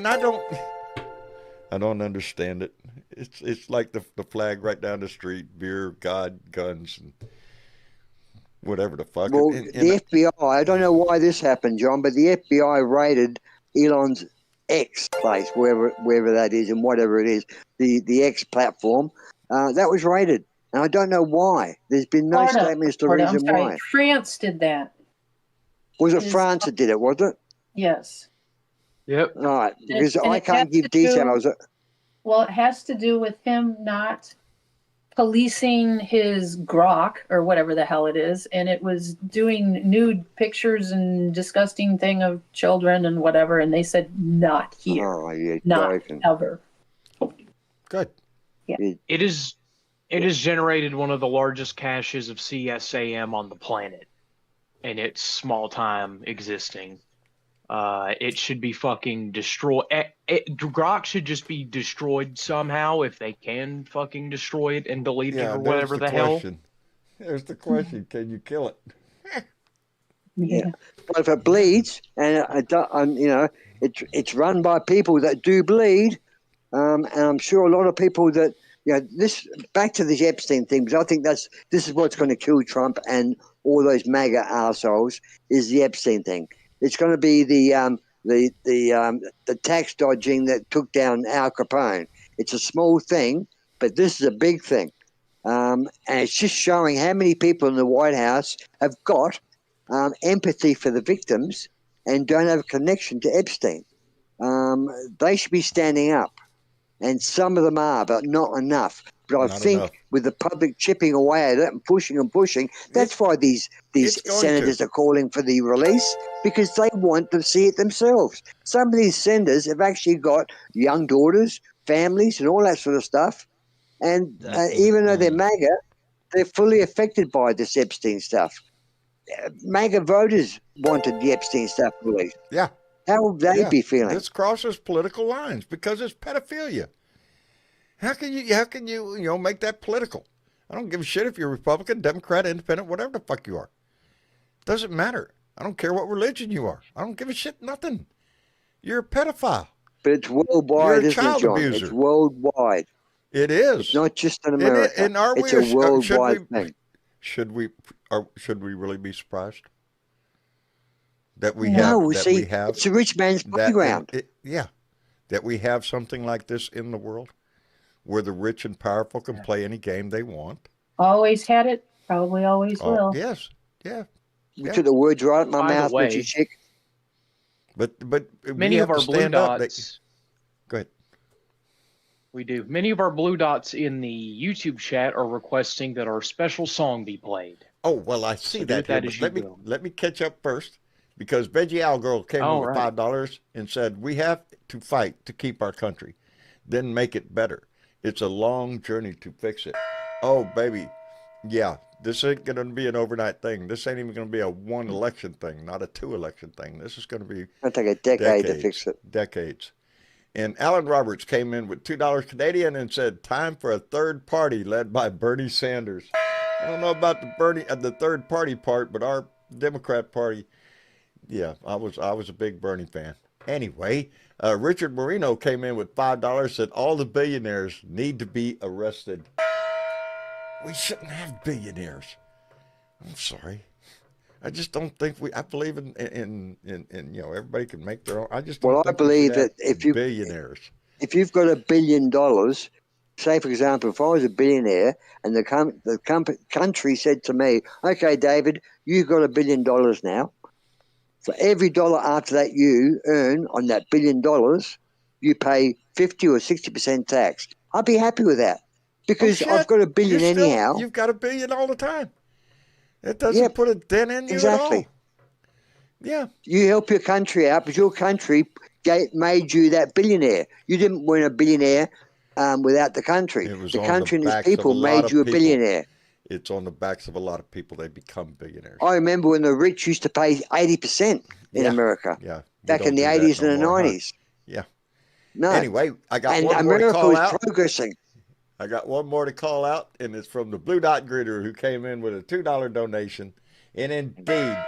B: I don't understand it. It's like the flag right down the street, beer, God, guns, and whatever the fuck.
F: Well, the FBI, I don't know why this happened, John, but the FBI raided Elon's X place, wherever that is and whatever it is, the X platform, that was raided. And I don't know why. There's been no statement as to the reason why.
C: France did that.
F: Was it France that did it, was it?
C: Yes.
G: Yep.
F: All right, because I can't give details.
C: Well, it has to do with him not policing his grok or whatever the hell it is, and it was doing nude pictures and disgusting thing of children and whatever, and they said not here, not ever.
B: Good.
C: Yeah.
G: It has generated one of the largest caches of CSAM on the planet, and it's small time existing. It should be fucking destroyed. Grok should just be destroyed somehow if they can fucking destroy it and delete it or whatever the hell.
B: There's the question: can you kill it?
F: Yeah. But if it bleeds, and it's run by people that do bleed, and I'm sure a lot of people that this back to this Epstein thing, because I think this is what's going to kill Trump and all those MAGA assholes is the Epstein thing. It's going to be the tax dodging that took down Al Capone. It's a small thing, but this is a big thing, and it's just showing how many people in the White House have got empathy for the victims and don't have a connection to Epstein. They should be standing up, and some of them are, but not enough. But I think with the public chipping away at it and pushing, that's why these senators are calling for the release, because they want to see it themselves. Some of these senators have actually got young daughters, families, and all that sort of stuff. And even though they're MAGA, they're fully affected by this Epstein stuff. MAGA voters wanted the Epstein stuff released.
B: Yeah.
F: How would they be feeling?
B: This crosses political lines because it's pedophilia. How can you make that political? I don't give a shit if you're Republican, Democrat, Independent, whatever the fuck you are. Doesn't matter. I don't care what religion you are. I don't give a shit, nothing. You're a pedophile.
F: But it's worldwide,
B: isn't it, John?
F: Abuser. It's worldwide.
B: It is.
F: It's not just in America. It's a worldwide thing.
B: Should we really be surprised that we have?
F: It's a rich man's playground.
B: That we have something like this in the world, where the rich and powerful can play any game they want.
C: Always had it. Probably always will.
B: Yes. Yeah.
F: You took the words right out of my mouth, Richard Chick.
B: But
G: many of our blue dots.
B: Go ahead.
G: We do. Many of our blue dots in the YouTube chat are requesting that our special song be played.
B: Oh well, I see that. Here, let me catch up first, because Veggie Owl Girl came in with $5 and said we have to fight to keep our country, then make it better. It's a long journey to fix it. Oh baby, yeah. This ain't going to be an overnight thing. This ain't even going to be a 1 election thing, not a 2 election thing. This is going to be
F: it'll take a decade to fix it.
B: Decades. And Alan Roberts came in with $2 Canadian and said, "Time for a third party led by Bernie Sanders." I don't know about the third party part, but our Democrat Party, yeah, I was a big Bernie fan. Anyway, Richard Marino came in with $5, said all the billionaires need to be arrested. We shouldn't have billionaires. I'm sorry. I just don't think I believe in everybody can make their own. I just don't think
F: I believe that
B: billionaires.
F: If you've got $1 billion, say for example, if I was a billionaire and the country said to me, "Okay, David, you've got $1 billion now. For every dollar after that you earn on that $1 billion, you pay 50 or 60% tax." I'd be happy with that because I've got $1 billion anyhow.
B: You've got $1 billion all the time. It doesn't put a dent in you at all. Yeah.
F: You help your country out, but your country made you that billionaire. You didn't win a billionaire without the country. The country and its people made you a billionaire.
B: It's on the backs of a lot of people. They become billionaires.
F: I remember when the rich used to pay 80% in America.
B: Yeah.
F: Back in the 80s and the 90s.
B: Yeah.
F: No.
B: Anyway, I got one more to call out. Progressing. I got one more to call out, and it's from the Blue Dot Gritter, who came in with a $2 donation, and indeed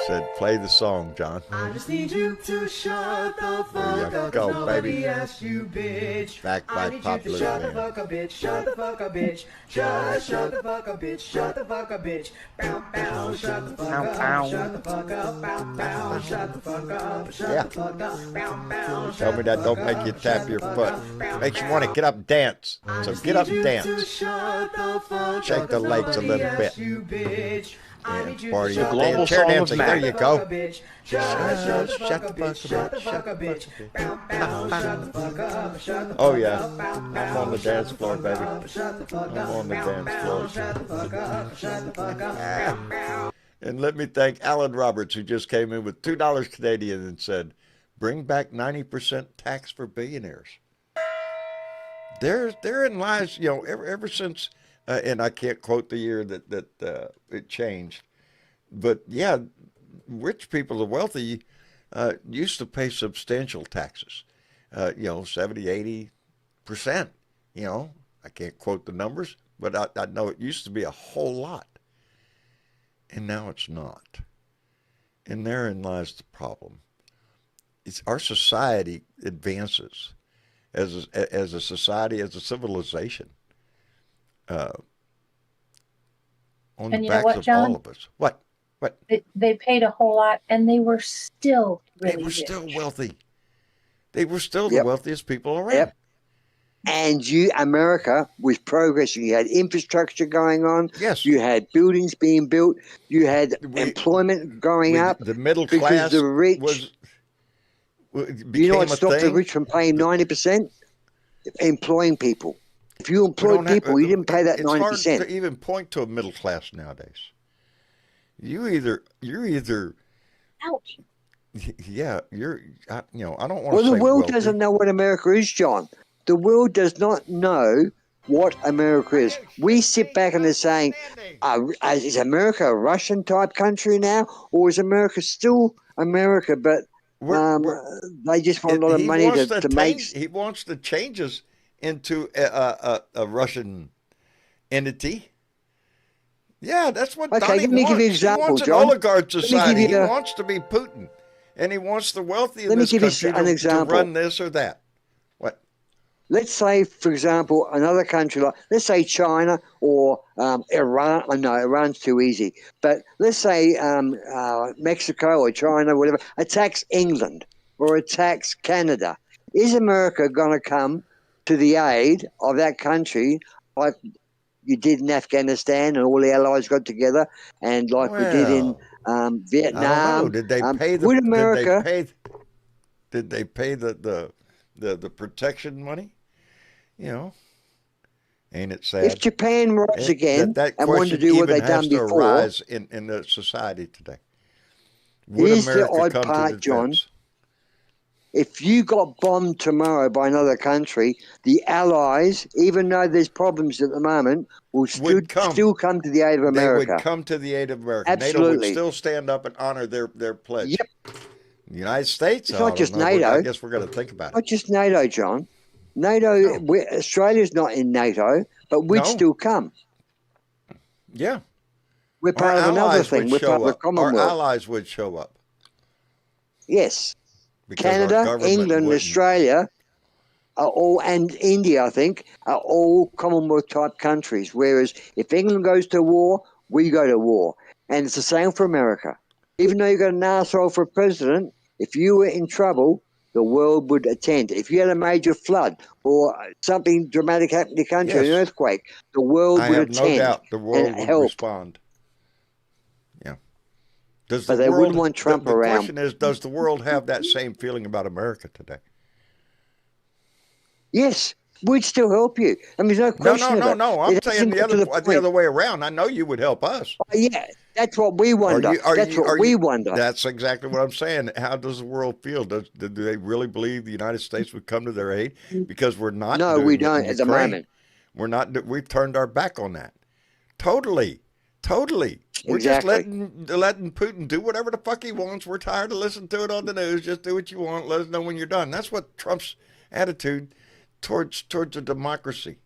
B: said, "Play the song, John."
H: I just need you to shut the fuck up.
B: Go,
H: Nobody
B: baby.
H: asked you, bitch.
B: Back by
H: I need
B: popular
H: you to shut the
B: demand.
H: fuck up, bitch. Shut the fuck up, bitch. Just shut the fuck up, bitch. Shut the fuck up, bitch. Bow, bow. Shut the fuck up. Shut the fuck up. Bow, bow. Shut the fuck up. Shut the fuck up. Bow, bow.
B: Tell me that don't make you tap your foot. Makes you want to get up and dance. So get up and dance. Shake the legs a little bit. And party
G: The global
B: chair
G: song of
B: dancing. There
G: Mac.
B: you go.
H: Shut the fuck up, bitch. Shut the fuck up, bitch. Shut the fuck up. Shut the fuck up.
B: Oh yeah, I'm on the dance floor, baby.
H: Shut the fuck up.
B: I'm on the dance floor.
H: Shut the fuck up. Shut the fuck up.
B: And let me thank Alan Roberts, who just came in with $2 Canadian and said, "Bring back 90% tax for billionaires." Therein lies, ever since, and I can't quote the year that it changed, but yeah, rich people, the wealthy, used to pay substantial taxes, 70, 80%. I can't quote the numbers, but I know it used to be a whole lot. And now it's not. And therein lies the problem. It's our society advances as a society, as a civilization, on
C: And
B: the
C: you know
B: backs
C: what,
B: of
C: John?
B: all of us. What?
C: They paid a whole lot, and they were still really
B: They were
C: rich.
B: still wealthy. They were still
F: Yep.
B: the wealthiest people around.
F: Yep. And America was progressing. You had infrastructure going on.
B: Yes.
F: You had buildings being built. You had employment going up.
B: The middle
F: because
B: class
F: the rich
B: became
F: you know what
B: a
F: stopped the
B: thing.
F: rich from paying 90%? Employing people. If you employed people, you didn't pay that 90%.
B: It's hard to even point to a middle class nowadays. You're either,
C: Ouch.
B: yeah, I don't want to
F: Well,
B: say
F: the world
B: wealthy.
F: doesn't know what America is, John. The world does not know what America is. We sit back and are saying, is America a Russian type country now? Or is America still America, but they just want a lot of money to make...
B: He wants to change us into a Russian entity. Yeah, that's what
F: Okay,
B: Donnie
F: let me
B: wants.
F: give you an example,
B: He wants
F: John.
B: an oligarch society. He
F: you
B: wants to be Putin. And he wants the wealthy in
F: Let me
B: this
F: give you
B: country
F: an
B: to
F: example.
B: run this or that. What?
F: Let's say, for example, another country like, let's say China or Iran. Oh, no, Iran's too easy. But let's say Mexico or China, whatever, attacks England or attacks Canada. Is America going to come to the aid of that country like you did in Afghanistan and all the allies got together and like we did in Vietnam?
B: I don't know. Did they pay the?
F: Would America?
B: Did they pay the protection money? Ain't it sad?
F: If Japan rose again
B: that
F: and wanted to do what they done before,
B: rise in the society today.
F: Here's the odd part, John. If you got bombed tomorrow by another country, the Allies, even though there's problems at the moment, will still come to the aid of America.
B: They would come to the aid of America.
F: Absolutely.
B: NATO would still stand up and honor their pledge.
F: Yep.
B: The United States?
F: It's not just
B: I
F: NATO.
B: guess we're going to think about it.
F: Not just NATO, John. NATO, Australia's not in NATO, but we'd still come.
B: Yeah.
F: We're part of another thing. We're part of the Commonwealth.
B: Our allies would show up.
F: Yes.
B: Because our
F: Canada,
B: government
F: England,
B: wouldn't.
F: Australia are all, and India, I think, are all Commonwealth type countries. Whereas if England goes to war, we go to war. And it's the same for America. Even though you've got an arsehole for president, if you were in trouble, the world would attend. If you had a major flood or something dramatic happen in the country, an earthquake, the world would attend.
B: I have no doubt the world would respond. Yeah.
F: But they wouldn't want Trump around.
B: The question is, does the world have that same feeling about America today?
F: Yes. We'd still help you. I mean, there's no question.
B: No. I'm saying the other way around. I know you would help us.
F: Yeah, that's what we wonder. That's what we wonder.
B: That's exactly what I'm saying. How does the world feel? Do they really believe the United States would come to their aid? Because we're not.
F: No, we don't at the moment.
B: We're not. We've turned our back on that. Totally. We're just letting Putin do whatever the fuck he wants. We're tired of listening to it on the news. Just do what you want. Let us know when you're done. That's what Trump's attitude towards a democracy.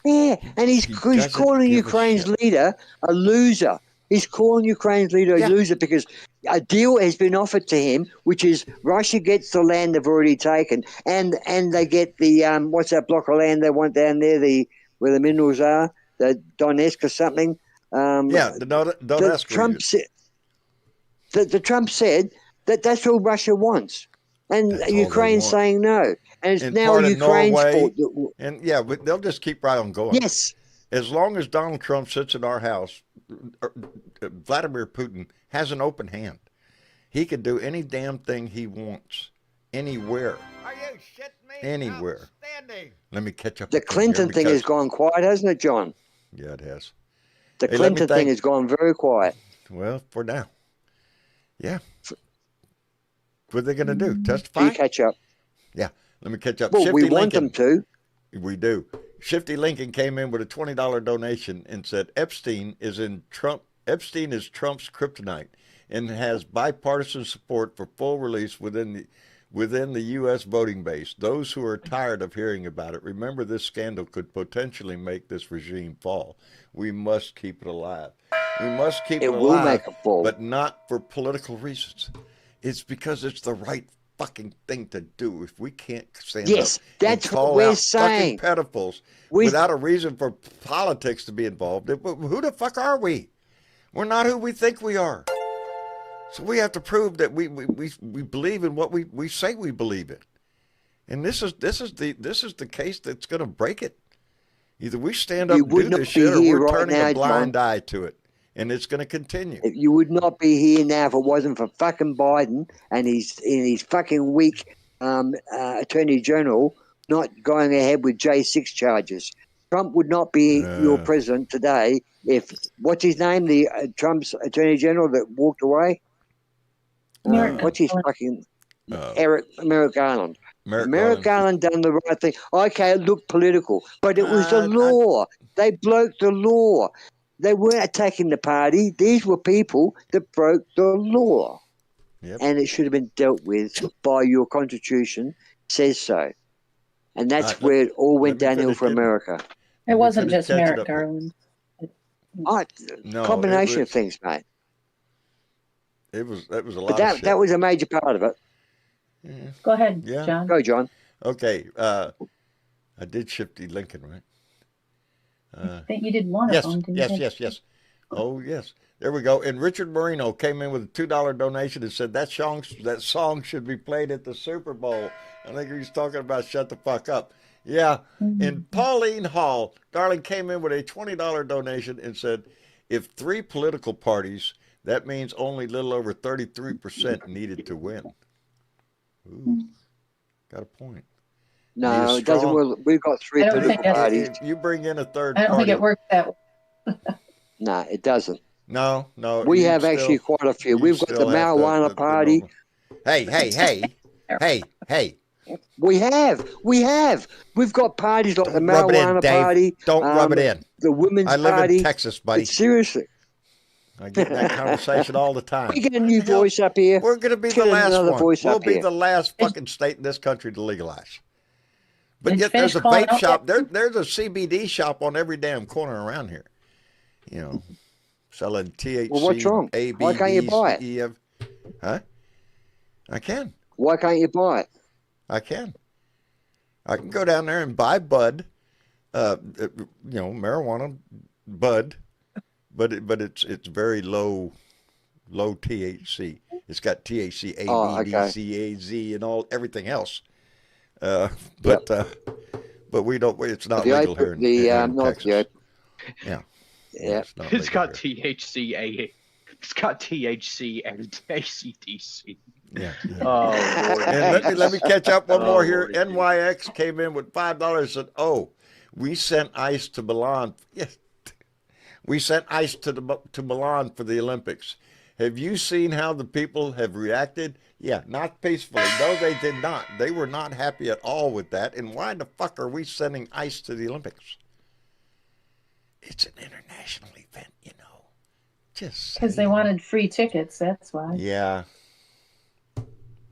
F: Yeah, and he's calling Ukraine's leader a loser. He's calling Ukraine's leader a loser because a deal has been offered to him, which is Russia gets the land they've already taken, and they get the what's that block of land they want down there, where the minerals are, the Donetsk or something.
B: The Donetsk.
F: The Trump said that's all Russia wants. And Ukraine's saying no. And it's now Ukraine's fault.
B: But they'll just keep right on going.
F: Yes.
B: As long as Donald Trump sits in our house, Vladimir Putin has an open hand. He can do any damn thing he wants, anywhere.
I: Are you shitting me?
B: Anywhere. Let me catch up.
F: The Clinton thing has gone quiet, hasn't it, John?
B: Yeah, it has.
F: The Clinton thing has gone very quiet.
B: Well, for now. Yeah. What are they going to do? Testify?
F: You catch up.
B: Yeah. Let me catch up.
F: Well,
B: Shifty
F: we want
B: Lincoln,
F: them to.
B: We do. Shifty Lincoln came in with a $20 donation and said Epstien is Trump's kryptonite and has bipartisan support for full release within the U.S. voting base. Those who are tired of hearing about it, remember this scandal could potentially make this regime fall. We must keep it alive. We must keep it alive.
F: It will make it fall.
B: But not for political reasons. It's because it's the right fucking thing to do. If we can't stand up
F: that's
B: and call
F: what we're
B: out
F: saying.
B: Fucking pedophiles without a reason for politics to be involved, who the fuck are we? We're not who we think we are. So we have to prove that we believe in what we say we believe in. And this is the case that's going to break it. Either we stand up and do this shit, or we're turning a blind eye to it. And it's going to continue.
F: You would not be here now if it wasn't for fucking Biden and his fucking weak Attorney General not going ahead with J6 charges. Trump would not be your president today if, what's his name, the Trump's Attorney General that walked away? What's his fucking... Merrick Garland. Merrick Garland done the right thing. Okay, it looked political, but it was the law. They broke the law. They weren't attacking the party. These were people that broke the law.
B: Yep.
F: And it should have been dealt with by your Constitution says so. And that's where it all went downhill for America.
C: It wasn't just Merrick Garland.
F: Combination of things, mate.
B: That was a lot
F: but
B: of shit.
F: That was a major part of it.
B: Yeah.
C: Go ahead, John.
F: Go, John.
B: Okay. I did Shifty Lincoln, right?
C: I think you did one of them, didn't you?
B: Yes. Oh, yes. There we go. And Richard Marino came in with a $2 donation and said that song should be played at the Super Bowl. I think he was talking about Shut the Fuck Up. Yeah.
C: Mm-hmm.
B: And Pauline Hall, darling, came in with a $20 donation and said, if 3 political parties, that means only a little over 33% needed to win. Ooh, got a point.
F: No, it doesn't work. We've got 3 political parties.
B: You bring in a third party.
C: I don't think it works that way.
F: No, it doesn't.
B: No.
F: We have actually quite a few. We've got the marijuana party.
B: Hey.
F: We have. We've got parties like the marijuana party.
B: Don't rub it in.
F: The women's party.
B: I live in Texas, buddy.
F: Seriously.
B: I get that conversation all the time.
F: We get a new voice up here.
B: We're going to be
F: Get
B: the last
F: another
B: one.
F: voice
B: We'll
F: up
B: be
F: here.
B: the last fucking state in this country to legalize. But
C: Did you
B: yet there's a
C: finish calling
B: vape
C: out
B: shop.
C: that-
B: There's a CBD shop on every damn corner around here. You know, selling THC,
F: Well, what's wrong?
B: ABD,
F: Why can't you buy it?
B: CEF. Huh? I can.
F: Why can't you buy it?
B: I can. I can go down there and buy bud, marijuana bud, but it's very low THC. It's got THC, ABD,
F: Oh, okay.
B: CAZ, and everything else. But we don't. It's not
F: The
B: legal
F: opiate-
B: here in,
F: the,
B: in
F: not
B: Texas.
F: the
B: Yeah.
F: Yeah.
B: not
G: It's
B: legal
G: got
B: here.
G: THC. It's got THC and ACDC.
B: Yeah.
G: Oh, Lord.
B: And let me catch up one more here.
G: Lord.
B: NYX came in with $5 and said, "Oh, we sent ice to Milan. Yes, we sent ice to Milan for the Olympics. Have you seen how the people have reacted? Yeah, not peacefully. No, they did not. They were not happy at all with that. And why the fuck are we sending ice to the Olympics? It's an international event, you know. Just
C: Because they
B: saying.
C: wanted free tickets, that's why.
B: Yeah.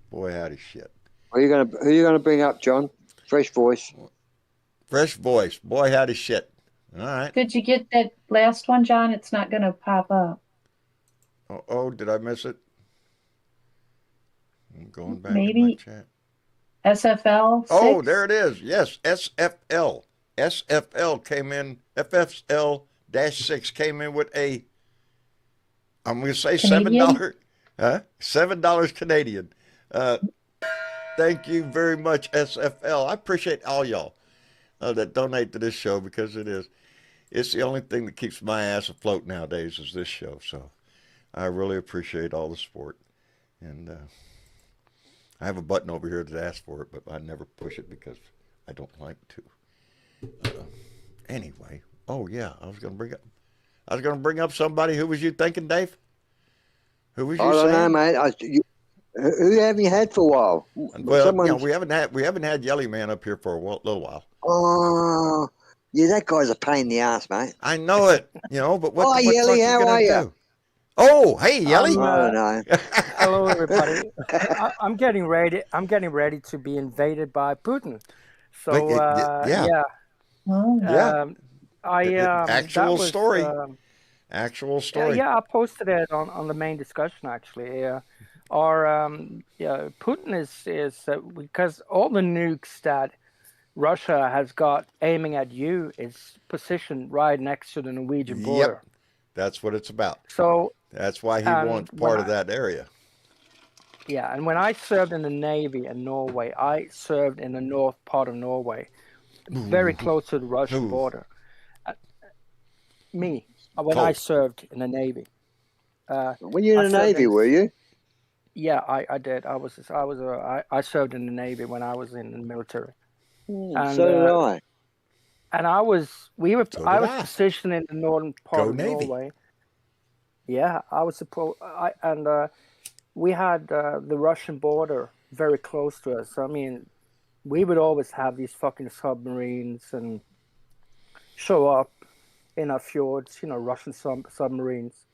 B: Boy, howdy shit.
F: Who are you gonna bring up, John? Fresh voice.
B: Fresh voice. Boy, howdy shit. All right.
C: Did you get that last one, John? It's not going to pop up.
B: Oh, did I miss it? I'm going back
C: Maybe.
B: in my chat.
C: SFL 6?
B: Oh, there it is. Yes, SFL. SFL came in, FFL-6 came in with I'm going to say
C: Canadian?
B: $7. $7 Canadian. Thank you very much, SFL. I appreciate all y'all that donate to this show because it's the only thing that keeps my ass afloat nowadays is this show. So I really appreciate all the support. And I have a button over here to ask for it, but I never push it because I don't like to. Anyway, oh yeah, I was going to bring up somebody. Who was you thinking, Dave? Who was you
F: I don't
B: saying?
F: know, mate. Who have you had for a while?
B: Well,
F: Someone-
B: we haven't had Yelly Man up here for a little while.
F: Oh, yeah, that guy's a pain in the ass, mate.
B: I know it, but what?
F: Oh,
B: what
F: Yelly,
B: fuck
F: how
B: gonna
F: are you?
B: do? Oh, hey, Yelly.
F: I don't know.
I: Hello, everybody. I'm getting ready. I'm getting ready to be invaded by Putin. So
B: yeah.
C: Oh,
B: Yeah.
I: That was,
B: story. Actual story.
I: Yeah, I posted it on the main discussion actually. Putin is because all the nukes that Russia has got aiming at you is positioned right next to the Norwegian border.
B: Yep. That's what it's about.
I: So
B: That's why he
I: And
B: wants
I: when
B: part of that area.
I: yeah, and when I served in the Navy in Norway, I served in the north part of Norway, very close to the Russian
B: Ooh.
I: border. When
B: Cold.
I: I served in the Navy.
F: When you were in the
I: I served
F: Navy,
I: in-
F: were you?
I: Yeah, I did. I served in the Navy when I was in the military. And,
F: So did I.
I: And I was
B: So
I: I
B: did
I: was
B: I.
I: positioned in the northern part
B: Go
I: of
B: Navy.
I: Norway. Yeah, I was supposed we had the Russian border very close to us. I mean, we would always have these fucking submarines and show up in our fjords, Russian submarines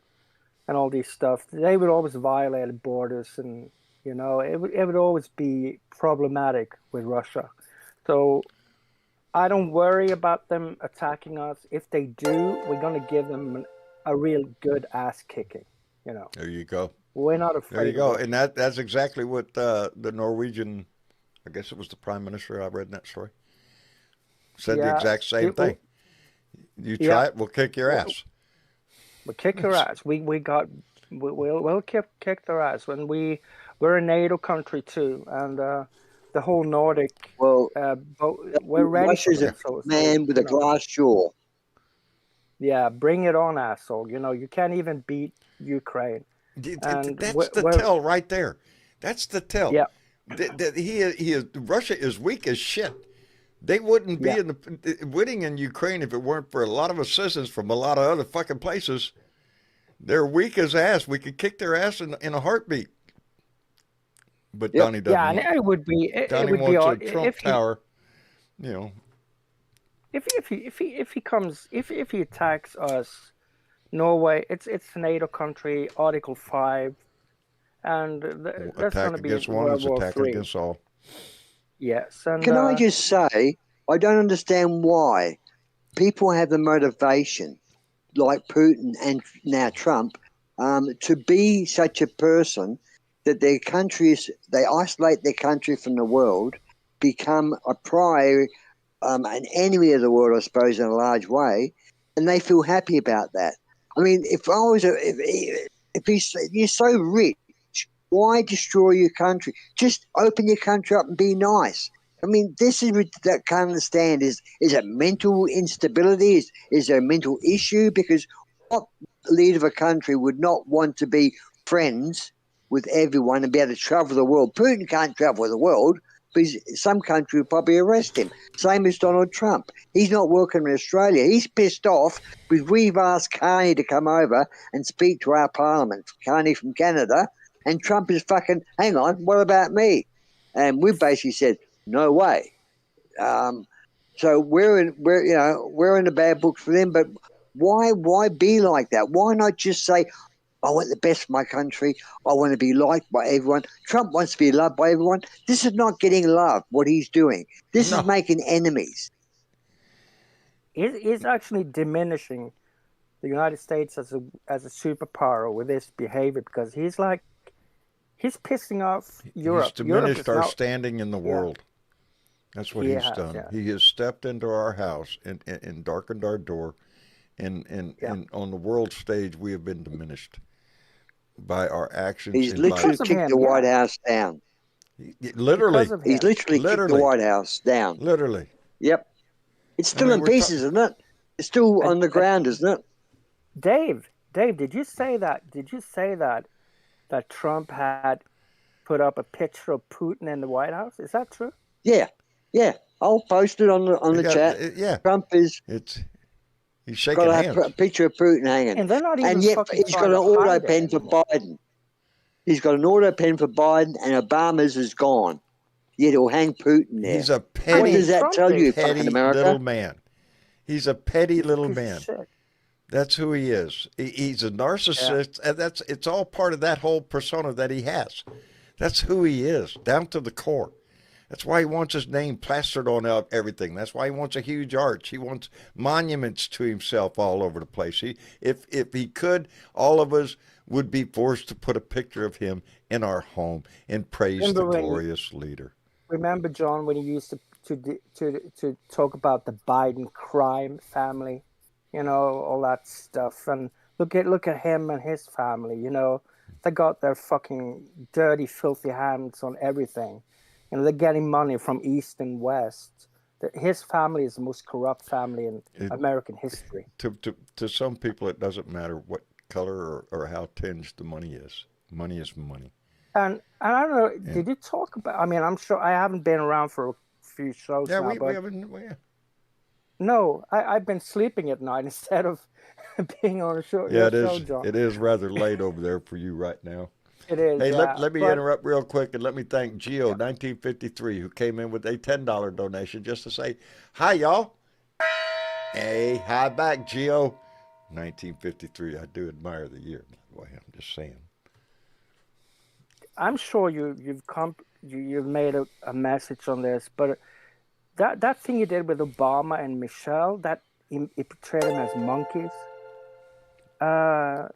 I: and all these stuff. They would always violate the borders, and it would always be problematic with Russia. So I don't worry about them attacking us. If they do, we're gonna give them a real good ass kicking.
B: There you go.
I: We're not afraid.
B: There you
I: of
B: go.
I: Russia.
B: And that's exactly what the Norwegian, I guess it was the prime minister I read in that story, said the
I: Yeah,
B: exact same
I: it will-
B: thing. You try
I: Yeah.
B: it, we'll kick your ass.
I: We'll kick your ass. We'll kick their ass. When we're a NATO country too, and the whole Nordic.
F: Well,
I: We're ready.
F: Russia's
I: for
F: a
I: it, so-
F: man with a glass jaw.
I: Yeah, bring it on, asshole. You can't even beat Ukraine. And
B: That's the
I: we're-
B: tell right there. That's the tell.
I: Yeah.
B: Russia is weak as shit. They wouldn't be
I: Yeah.
B: winning in Ukraine if it weren't for a lot of assistance from a lot of other fucking places. They're weak as ass. We could kick their ass in a heartbeat. But
F: Yep.
B: Donnie doesn't.
I: Yeah, and
B: want-
I: it would be.
B: Donnie
I: It would be
B: wants
I: odd
B: a Trump
I: if he
B: tower.
I: if he attacks us Norway, it's a NATO country, Article 5, and that's going
B: Attack
I: to be
B: against one
I: World
B: is
I: War
B: attack
I: III.
B: against all.
I: Yes, and
F: Can I just say, I don't understand why people have the motivation, like Putin and now Trump, to be such a person that their countries, they isolate their country from the world, become a pariah, an enemy of the world, I suppose, in a large way, and they feel happy about that. I mean, if I was, you're so rich, why destroy your country? Just open your country up and be nice. I mean, this is what I can't understand. Is it mental instability? Is there a mental issue? Because what leader of a country would not want to be friends with everyone and be able to travel the world? Putin can't travel the world because some country would probably arrest him. Same as Donald Trump. He's not welcome in Australia. He's pissed off because we've asked Carney to come over and speak to our parliament. Carney from Canada. And Trump is fucking, hang on, what about me? And we basically said, no way. So we're in the bad books for them. But why be like that? Why not just say, I want the best for my country. I want to be liked by everyone. Trump wants to be loved by everyone. This is not getting love, what he's doing. This is making enemies.
I: He's actually diminishing the United States as a superpower with this behavior, because he's pissing off Europe.
B: He's diminished our standing in the world. That's what he's done.
I: Yeah.
B: He has stepped into our house and darkened our door, and on the world stage we have been diminished by our actions.
F: He's literally kicked the White House down.
B: Literally.
F: He's literally kicked the White House down.
B: Literally.
F: Yep. It's still in pieces, isn't it? It's still on the ground, isn't it?
I: Dave, did you say that? Did you say that Trump had put up a picture of Putin in the White House? Is that true?
F: Yeah. I'll post it on the chat.
B: Yeah.
F: Trump is.
B: He's shaking hands.
F: Got a picture of Putin hanging.
I: And they're not even.
F: And yet he's got an auto pen for Biden. He's got an auto pen for Biden, and Obama's is gone. Yet he'll hang Putin there.
B: He's a petty.
F: What does that tell you, fucking America?
B: Little man. He's a petty little man.
I: Shit.
B: That's who he is. He's a narcissist, and it's all part of that whole persona that he has. That's who he is, down to the core. That's why he wants his name plastered on everything. That's why he wants a huge arch. He wants monuments to himself all over the place. If he could, all of us would be forced to put a picture of him in our home and praise the glorious leader.
I: Remember, John, when he used to talk about the Biden crime family, all that stuff, and look at him and his family. They got their fucking dirty, filthy hands on everything. They're getting money from East and West. His family is the most corrupt family in American history.
B: To some people, it doesn't matter what color or how tinged the money is. Money is money.
I: And I don't know, did you talk about, I'm sure I haven't been around for a few shows now.
B: We haven't.
I: No, I've been sleeping at night instead of being on a show.
B: Yeah, it
I: show,
B: is.
I: John.
B: It is rather late over there for you right now.
I: It is.
B: Hey, let me interrupt real quick and let me thank Gio 1953 who came in with a $10 donation just to say hi, y'all. Hey, hi back, Gio 1953. I do admire the year, by the way. I'm just saying.
I: I'm sure you've made a message on this, but that thing you did with Obama and Michelle, that he portrayed them as monkeys. And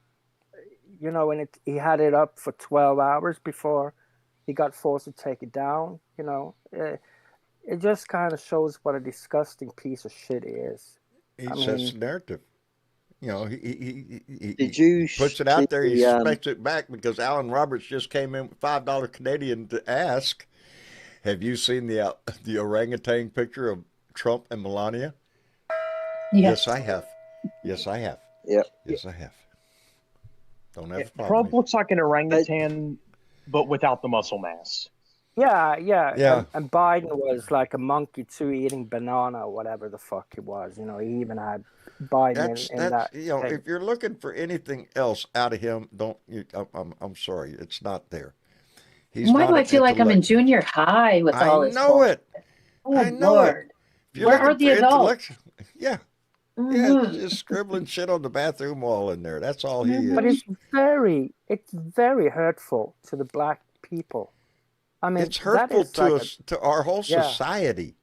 I: he had it up for 12 hours before he got forced to take it down. It just kind of shows what a disgusting piece of shit he is.
B: He sets the narrative. He puts it out there. He expects it back because Alan Roberts just came in with $5 Canadian to ask, have you seen the orangutan picture of Trump and Melania? Yes, I have. Yes, I have.
F: Yep.
B: Yes, I have. Don't have a problem.
G: Trump looks like an orangutan, but without the muscle mass.
I: Yeah.
B: Yeah.
I: And Biden was like a monkey too, eating banana or whatever the fuck he was. He even had Biden in that.
B: If you're looking for anything else out of him, I'm sorry, it's not there.
C: Why do I feel like I'm in junior high with all this?
B: I know it.
C: Oh, Lord. Where are the adults?
B: Yeah. Yeah, just scribbling shit on the bathroom wall in there. That's all he is.
I: But it's very hurtful to the black people. I mean,
B: it's hurtful
I: that is
B: to
I: like
B: us, to our whole society.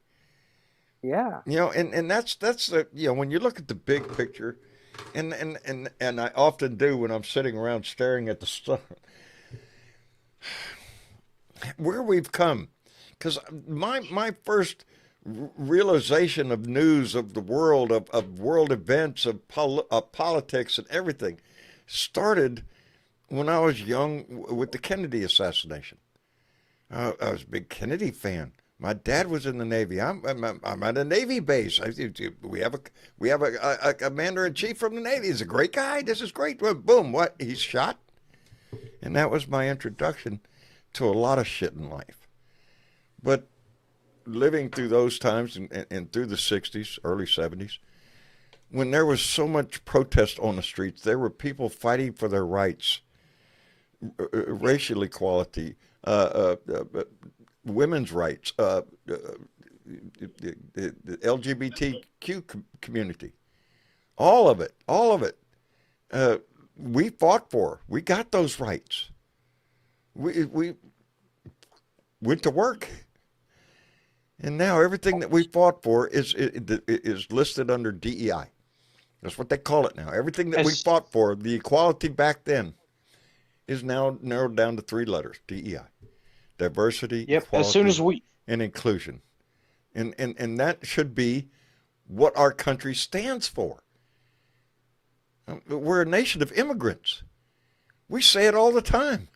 I: Yeah.
B: You know, and that's the, you know, when you look at the big picture, and I often do when I'm sitting around staring at the stuff, where we've come, because my first realization of news of the world, of world events, of politics and everything, started when I was young with the Kennedy assassination. I was a big Kennedy fan. My dad was in the Navy. I'm at a Navy base. We have a commander in chief from the Navy. He's a great guy. This is great. Boom! What? He's shot, and that was my introduction to a lot of shit in life. But living through those times and through the 60s, early 70s, when there was so much protest on the streets, there were people fighting for their rights, racial equality, women's rights, the LGBTQ community, all of it, we fought for. We got those rights. We went to work, and now everything that we fought for is listed under DEI. That's what they call it now. Everything that we fought for, the equality back then, is now narrowed down to 3 letters: DEI. Diversity, equality,
G: as soon as
B: and inclusion. And that should be what our country stands for. We're a nation of immigrants. We say it all the time.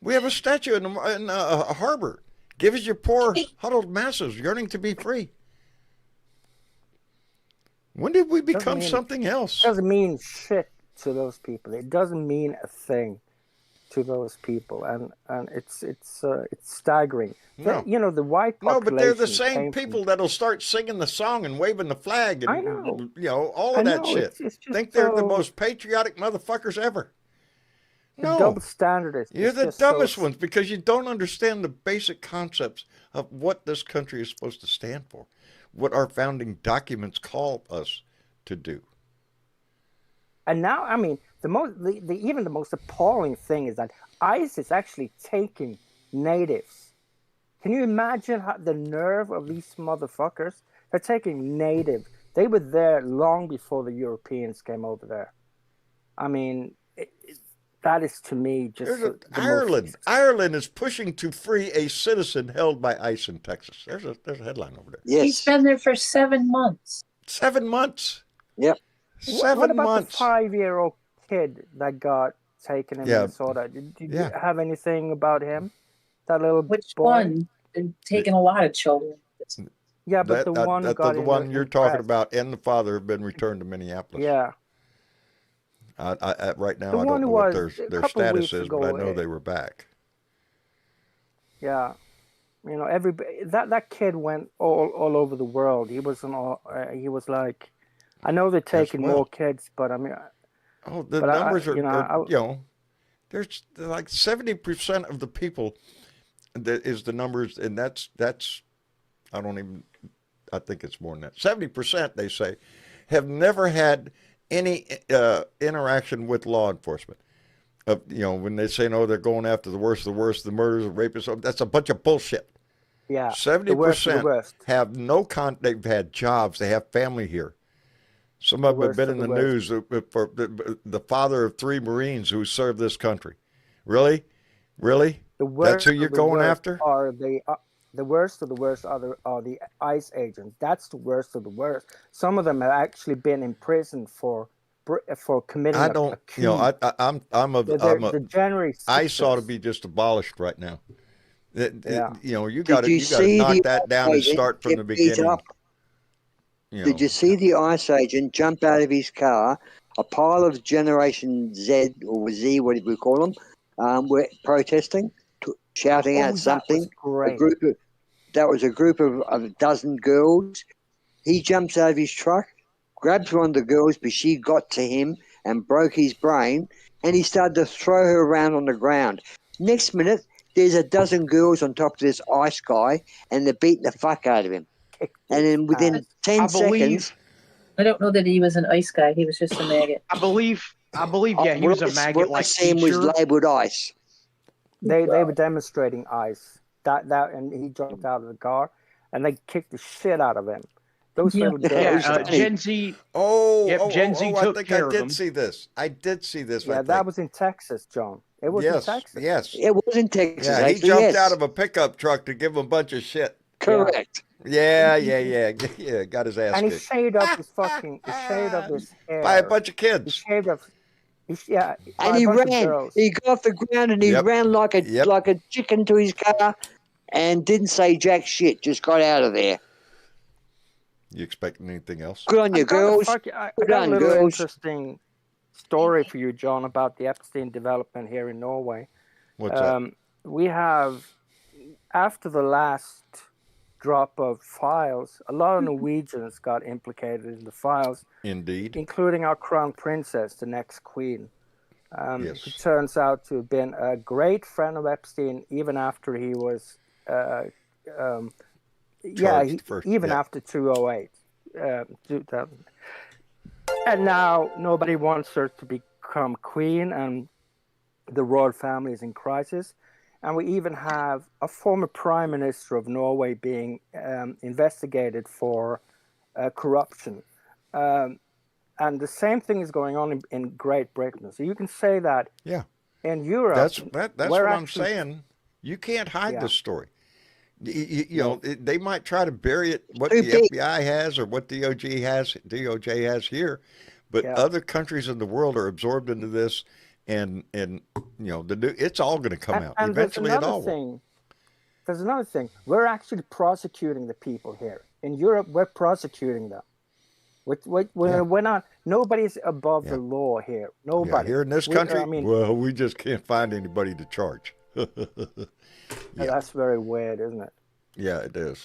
B: We have a statue in a harbor. Give us your poor, huddled masses yearning to be free. When did we become something else?
I: It doesn't mean shit to those people. It doesn't mean a thing to those people, and it's staggering.
B: No.
I: You know, the white population.
B: No, but they're the same people that'll start singing the song and waving the flag, and
I: I know.
B: You know, all of that shit.
I: It's just
B: think they're the most patriotic motherfuckers ever.
I: No, double standard.
B: You're the dumbest ones because you don't understand the basic concepts of what this country is supposed to stand for, what our founding documents call us to do.
I: And now, I mean, even the most appalling thing is that ICE is actually taking natives. Can you imagine the nerve of these motherfuckers? They're taking native. They were there long before the Europeans came over there. I mean, that is to me just
B: Ireland. Ireland is pushing to free a citizen held by ICE in Texas. There's a headline over there.
C: Yes. He's been there for 7 months.
B: 7 months.
F: Yep.
B: 7
I: what about
B: months.
I: The 5-year-old kid that got taken in Minnesota? Did you have anything about him? That little
C: Which
I: boy?
C: one? Been taking a lot of children.
I: Yeah, but the one got
B: the one you're talking about, and the father have been returned to Minneapolis.
I: Yeah.
B: Right now, I don't know what their status is, but I know they were back.
I: Yeah, you know, that kid went all over the world. He was like, I know they're taking more kids, but I mean,
B: the numbers are there's like 70% of the people that is the numbers, and that's I think it's more than that. 70% they say have never had any interaction with law enforcement. When they say, no, they're going after the worst of the worst, the murders, the rapists, that's a bunch of bullshit.
I: Yeah.
B: 70% have no they've had jobs, they have family here. Some of them have been in the news for the father of 3 Marines who served this country. Really? That's who you're going after?
I: The worst of the worst are the ICE agents. That's the worst of the worst. Some of them have actually been in prison for committing. I'm the January 6th.
B: ICE ought to be just abolished right now. You got to knock that down and start from the beginning.
F: Did you see the ICE agent jump out of his car? A pile of Generation Z or Z, whatever we call them, were protesting, shouting out something. That was a group of a dozen girls. He jumps out of his truck, grabs one of the girls, but she got to him and broke his brain, and he started to throw her around on the ground. Next minute, there's a dozen girls on top of this ICE guy, and they're beating the fuck out of him. And then within 10 seconds,
C: I don't know that he was an ice guy. He was just a maggot.
G: I believe. Yeah, he was a maggot.
F: What I see him was labeled ice.
I: They were demonstrating ice. And he jumped out of the car, and they kicked the shit out of him. Those little
G: Gen Z. Gen Z took care of him.
B: I did see this. I did see this.
I: Yeah, that was in Texas, John. It was in Texas.
B: Yes,
F: it was in Texas.
B: Yeah, he jumped out of a pickup truck to give him a bunch of shit.
F: Correct.
B: Yeah. Got his ass.
I: And he shaved up his hair
B: by a bunch of kids.
I: He shaved up.
F: And he ran. He got off the ground and he ran like a chicken to his car, and didn't say jack shit. Just got out of there.
B: You expecting anything else?
F: Good on you, girls.
I: I got a little interesting story for you, John, about the Epstien development here in Norway.
B: What's that?
I: We have, after the last drop of files, a lot of Norwegians got implicated in the files.
B: Indeed.
I: Including our crown princess, the next queen.
B: Yes.
I: Who turns out to have been a great friend of Epstein even after he was... after 2008. And now nobody wants her to become queen, and the royal family is in crisis. And we even have a former prime minister of Norway being investigated for corruption. And the same thing is going on in Great Britain. So you can say that in Europe...
B: That's what I'm saying. You can't hide this story. You know, they might try to bury it, what the FBI has or what DOJ has here, but other countries in the world are absorbed into this, and you know, it's all going to come out.
I: And
B: eventually it all will.
I: There's another thing. We're actually prosecuting the people here. In Europe, we're prosecuting them. We're not, nobody's above the law here. Nobody.
B: Yeah, here in this country, we just can't find anybody to charge.
I: That's very weird, isn't it?
B: Yeah, it is.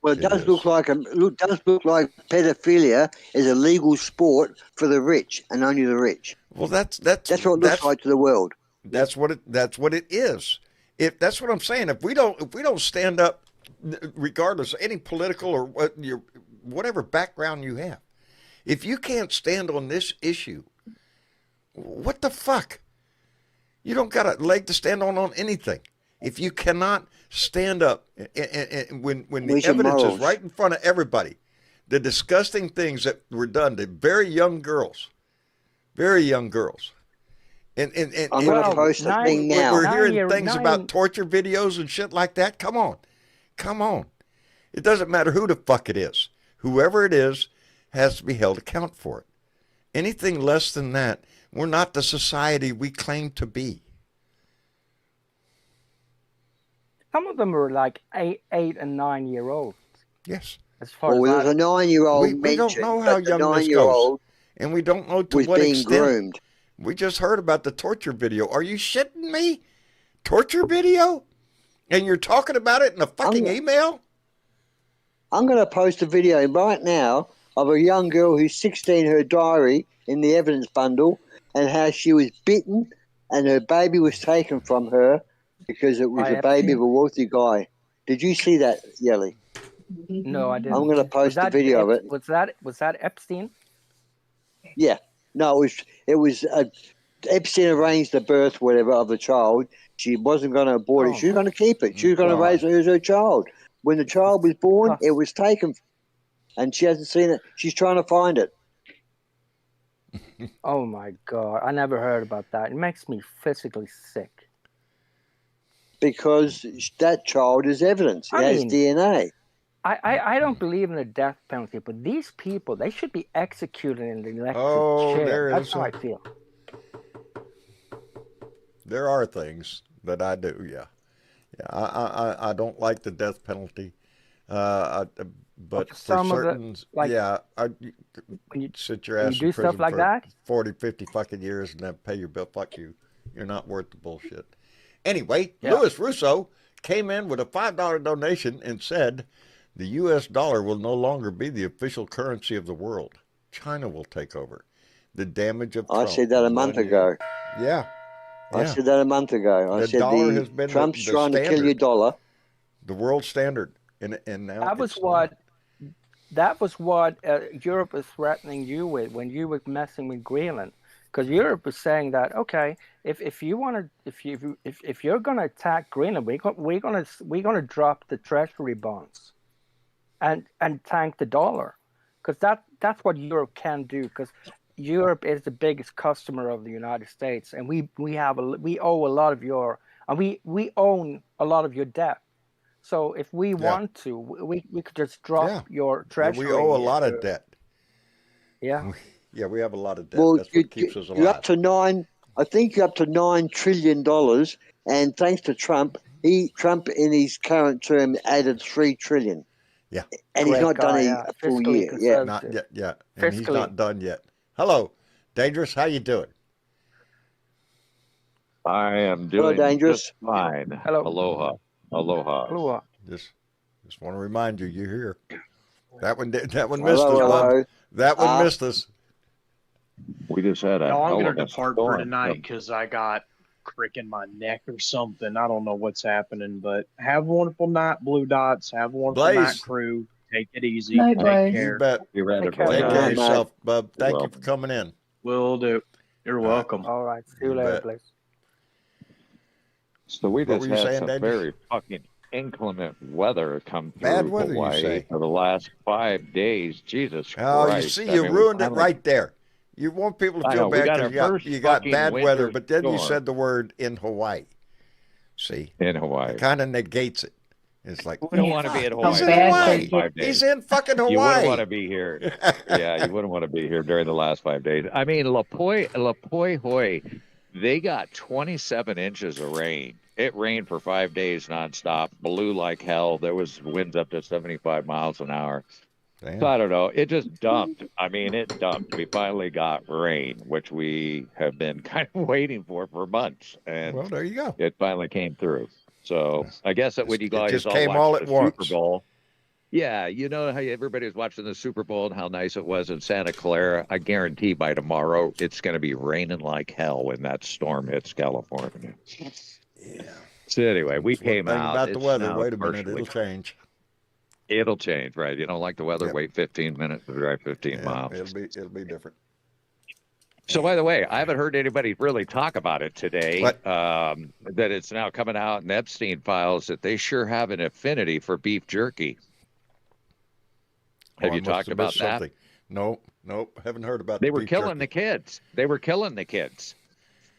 F: Well, it does look like pedophilia is a legal sport for the rich and only the rich.
B: Well, that's what
F: it looks like to the world.
B: That's what it is. If that's what I'm saying, if we don't stand up, regardless of any political or whatever background you have, if you can't stand on this issue, what the fuck? You don't got a leg to stand on anything. If you cannot stand up and when the evidence is right in front of everybody, the disgusting things that were done to very young girls. And
F: I'm going to post a thing now.
B: We're hearing things about torture videos and shit like that. Come on. It doesn't matter who the fuck it is. Whoever it is has to be held account for it. Anything less than that, we're not the society we claim to be.
I: Some of them are like 8 and 9 year olds.
B: Yes.
I: As far as
F: there's a 9-year-old.
B: We don't know how young this goes, and we don't know to what extent.
F: Groomed.
B: We just heard about the torture video. Are you shitting me? Torture video? And you're talking about it in a fucking email?
F: I'm going to post a video right now of a young girl who's 16, her diary in the evidence bundle, and how she was bitten and her baby was taken from her because it was a baby of a wealthy guy. Did you see that, Yelly?
I: No, I didn't.
F: I'm going to post a video of it.
I: Was that Epstein?
F: Yeah. No, it was Epstein arranged the birth, whatever, of the child. She wasn't going to abort it. She was going to keep it. She was going to raise it as her child. When the child was born, it was taken, and she hasn't seen it. She's trying to find it.
I: Oh my God! I never heard about that. It makes me physically sick.
F: Because that child is evidence. It has DNA.
I: I don't believe in the death penalty, but these people, they should be executed in the electric chair. That's how I feel.
B: There are things that I do, yeah. I don't like the death penalty, but for certain,
I: you
B: sit your ass in prison for 40, 50 fucking years and then pay your bill. Fuck you. You're not worth the bullshit. Anyway, Louis Russo came in with a $5 donation and said, the U.S. dollar will no longer be the official currency of the world. China will take over. The damage of Trump.
F: I said that a month ago.
B: Yeah.
F: I said that a month ago. I said Trump's trying to kill your dollar.
B: The world standard. And now
I: that was what that was what Europe was threatening you with when you were messing with Greenland, because Europe was saying that, okay, if you're gonna attack Greenland, we're gonna drop the treasury bonds, and tank the dollar, because that's what Europe can do, because Europe is the biggest customer of the United States, and we owe a lot of your, and we own a lot of your debt. So if we want to, we could just drop your treasury.
B: We owe a lot of debt.
I: Yeah.
B: Yeah, we have a lot of debt.
F: Well,
B: That's what keeps us alive.
F: you're up to I think you're up to $9 trillion, and thanks to Trump, Trump in his current term added $3 trillion.
B: Yeah.
F: And he's not done a full year. Yeah.
B: Not yet. Yeah. And he's not done yet. Hello, Dangerous. How you doing?
J: I am doing just fine.
I: Hello.
J: Aloha.
B: Just want to remind you, you're here. That one missed us,
F: hello.
B: bud. That one missed us.
J: We just had a.
G: No, I'm going to depart for tonight because I got crick in my neck or something. I don't know what's happening, but have a wonderful night, Blue Dots. Have a wonderful night, crew. Take it easy.
C: Night,
G: Take
C: Blaze.
G: care.
B: You bet.
J: Be ready for
B: Take care of
F: Night.
B: yourself, bub. Thank you for coming in.
G: Will do. You're welcome.
I: All right. See you later, Blaze.
J: So we
B: What
J: just
B: were you
J: had
B: saying,
J: some
B: David?
J: very fucking inclement weather come through
B: Bad weather, you
J: Hawaii
B: say?
J: for the last 5 days. Jesus
B: Oh,
J: Christ.
B: you see,
J: I
B: you
J: mean, we
B: ruined it
J: finally-
B: right there. You want people to
J: I
B: feel
J: know, we
B: bad
J: got our
B: because
J: first
B: you got
J: fucking
B: bad weather,
J: winter
B: but then you
J: storm.
B: said the word in Hawaii. See?
J: In Hawaii.
B: It kind of negates it. It's like,
J: We don't want to be in Hawaii
B: he's
J: for
B: in
J: the
C: bad
J: last
B: Hawaii.
J: 5 days.
B: He's in fucking
J: You wouldn't
B: Hawaii.
J: want to be here. Yeah, you wouldn't want to be here during the last 5 days. I mean, Lapoi Hoi, they got 27 inches of rain. It rained for 5 days nonstop, blew like hell. There was winds up to 75 miles an hour.
B: Damn.
J: So I don't know. It just dumped. I mean, it dumped. We finally got rain, which we have been kind of waiting for months. And
B: Well, there you go.
J: it finally came through. So I guess that when you
B: It
J: guys
B: just
J: all
B: came
J: watched
B: all
J: the
B: at once.
J: Super Bowl, yeah, you know how everybody was watching the Super Bowl and how nice it was in Santa Clara. I guarantee by tomorrow it's going to be raining like hell when that storm hits California.
B: Yeah.
J: So anyway, we came
B: Thing
J: out.
B: about the
J: It's
B: weather.
J: now
B: Wait a minute.
J: partially-
B: It'll change.
J: It'll change, right? You don't like the weather?
B: Yep.
J: Wait 15 minutes to drive 15
B: Yeah,
J: miles.
B: it'll be different.
J: So, by the way, I haven't heard anybody really talk about it today.
B: What?
J: That it's now coming out in Epstien files that they sure have an affinity for beef jerky. Have
B: I
J: you
B: must
J: talked
B: have
J: about
B: missed
J: that?
B: something. Nope. Haven't heard about
J: They
B: the
J: were
B: beef
J: killing
B: jerky.
J: the kids. They were killing the kids.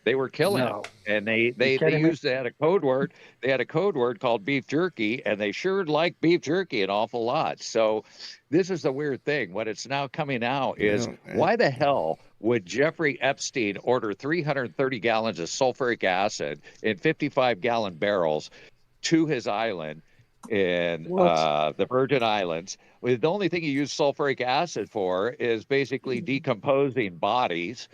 J: They were killing
I: No.
J: them. And they
I: kidding me?
J: had a code word. They had a code word called beef jerky, and they sure like beef jerky an awful lot. So this is the weird thing. What it's now coming out is why the hell would Jeffrey Epstein order 330 gallons of sulfuric acid in 55-gallon barrels to his island in the Virgin Islands? Well, the only thing he used sulfuric acid for is basically decomposing bodies.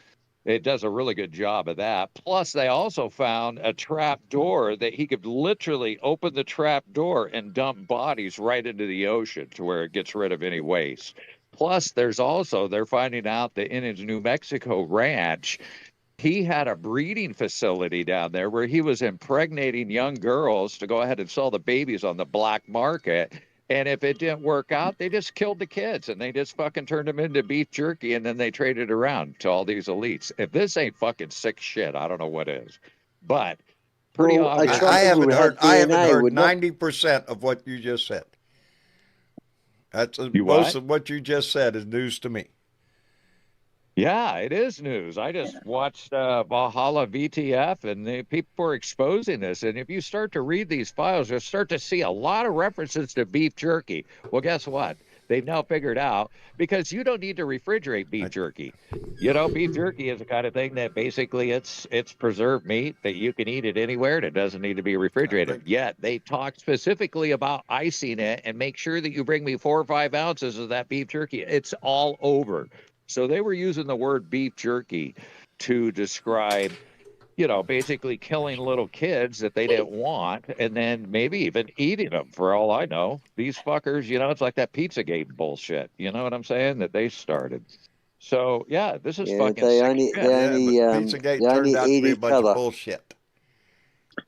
J: It does a really good job of that. Plus, they also found a trap door that he could literally open the trap door and dump bodies right into the ocean to where it gets rid of any waste. Plus, they're finding out that in his New Mexico ranch, he had a breeding facility down there where he was impregnating young girls to go ahead and sell the babies on the black market. And if it didn't work out, they just killed the kids and they just fucking turned them into beef jerky, and then they traded around to all these elites. If this ain't fucking sick shit, I don't know what is. But pretty
F: Well,
J: obvious.
F: Trump
B: I haven't
F: would have
B: heard. I haven't
F: DNA,
B: heard
F: wouldn't it?
B: 90% of what you just said. That's
J: You
B: most
J: what?
B: of what you just said is news to me.
J: Yeah, it is news. I just watched Valhalla VTF, and people are exposing this. And if you start to read these files, you'll start to see a lot of references to beef jerky. Well, guess what? They've now figured out, because you don't need to refrigerate beef jerky. You know, beef jerky is the kind of thing that basically it's preserved meat that you can eat it anywhere, and it doesn't need to be refrigerated. Yet they talk specifically about icing it and make sure that you bring me 4 or 5 ounces of that beef jerky. It's all over. So they were using the word beef jerky to describe, you know, basically killing little kids that they didn't want, and then maybe even eating them, for all I know. These fuckers, you know, it's like that Pizzagate bullshit. You know what I'm saying? That they started. So, yeah, this is fucking sick shit.
B: Pizzagate turned out to be a bunch of bullshit.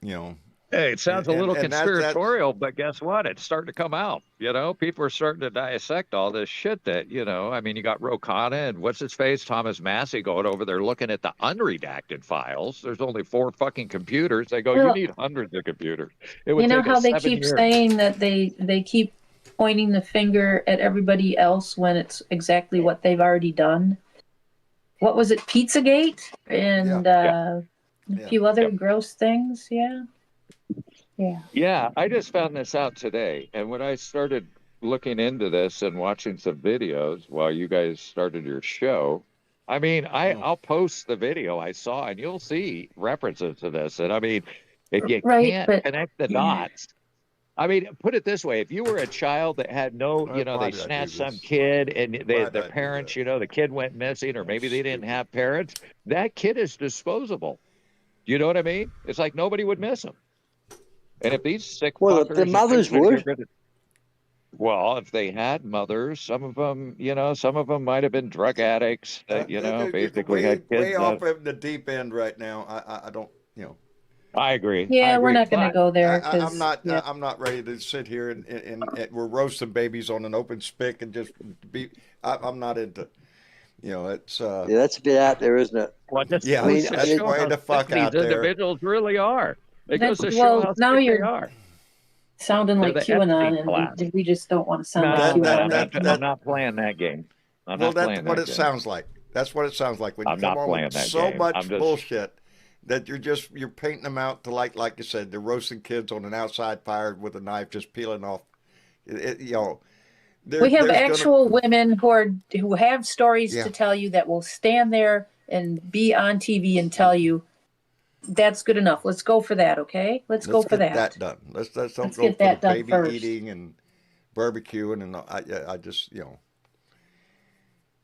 B: You know,
J: Hey, it sounds a little
B: and
J: conspiratorial, but guess what? It's starting to come out. People are starting to dissect all this shit that, I mean, you got Ro Khanna and what's his face, Thomas Massey going over there looking at the unredacted files. There's only 4 fucking computers. They go, you need hundreds of computers. It would
C: You know
J: take
C: how
J: us
C: they
J: 7
C: keep
J: years.
C: saying that they keep pointing the finger at everybody else when it's exactly what they've already done? What was it, Pizzagate? And a few other gross things, yeah.
J: Yeah, I just found this out today. And when I started looking into this and watching some videos while you guys started your show, I mean, I'll post the video I saw and you'll see references to this. And I mean, if you can't connect the dots, I mean, put it this way. If you were a child that had no, they snatched some kid and their parents, the kid went missing or maybe they didn't have parents, that kid is disposable. You know what I mean? It's like nobody would miss him. And if these sick fuckers,
F: the mothers would.
J: Well, if they had mothers, some of them might have been drug addicts that, basically had kids.
B: Way off of the deep end right now. I don't,
J: I agree.
C: Yeah, we're not going to go there.
B: I'm not ready to sit here and we're roasting babies on an open spick and just be. I'm not into. It's
F: that's a bit out there, isn't it?
J: Well,
B: that's way the fuck out there.
J: These individuals really are. It goes to show how
C: now
J: sick they are.
C: Sounding like QAnon, and we just don't want to sound like QAnon.
J: I'm not playing that game.
B: That's what it sounds like. That's what it sounds like when you come on with so much bullshit that you're painting them out to like you said, they're roasting kids on an outside fire with a knife, just peeling off.
C: We have actual women who have stories to tell you that will stand there and be on TV and tell you. That's good enough. Let's go for that, okay? Let's go for that.
B: That done. Let's go
C: get that
B: for
C: done
B: baby
C: first.
B: Eating and barbecuing, and I just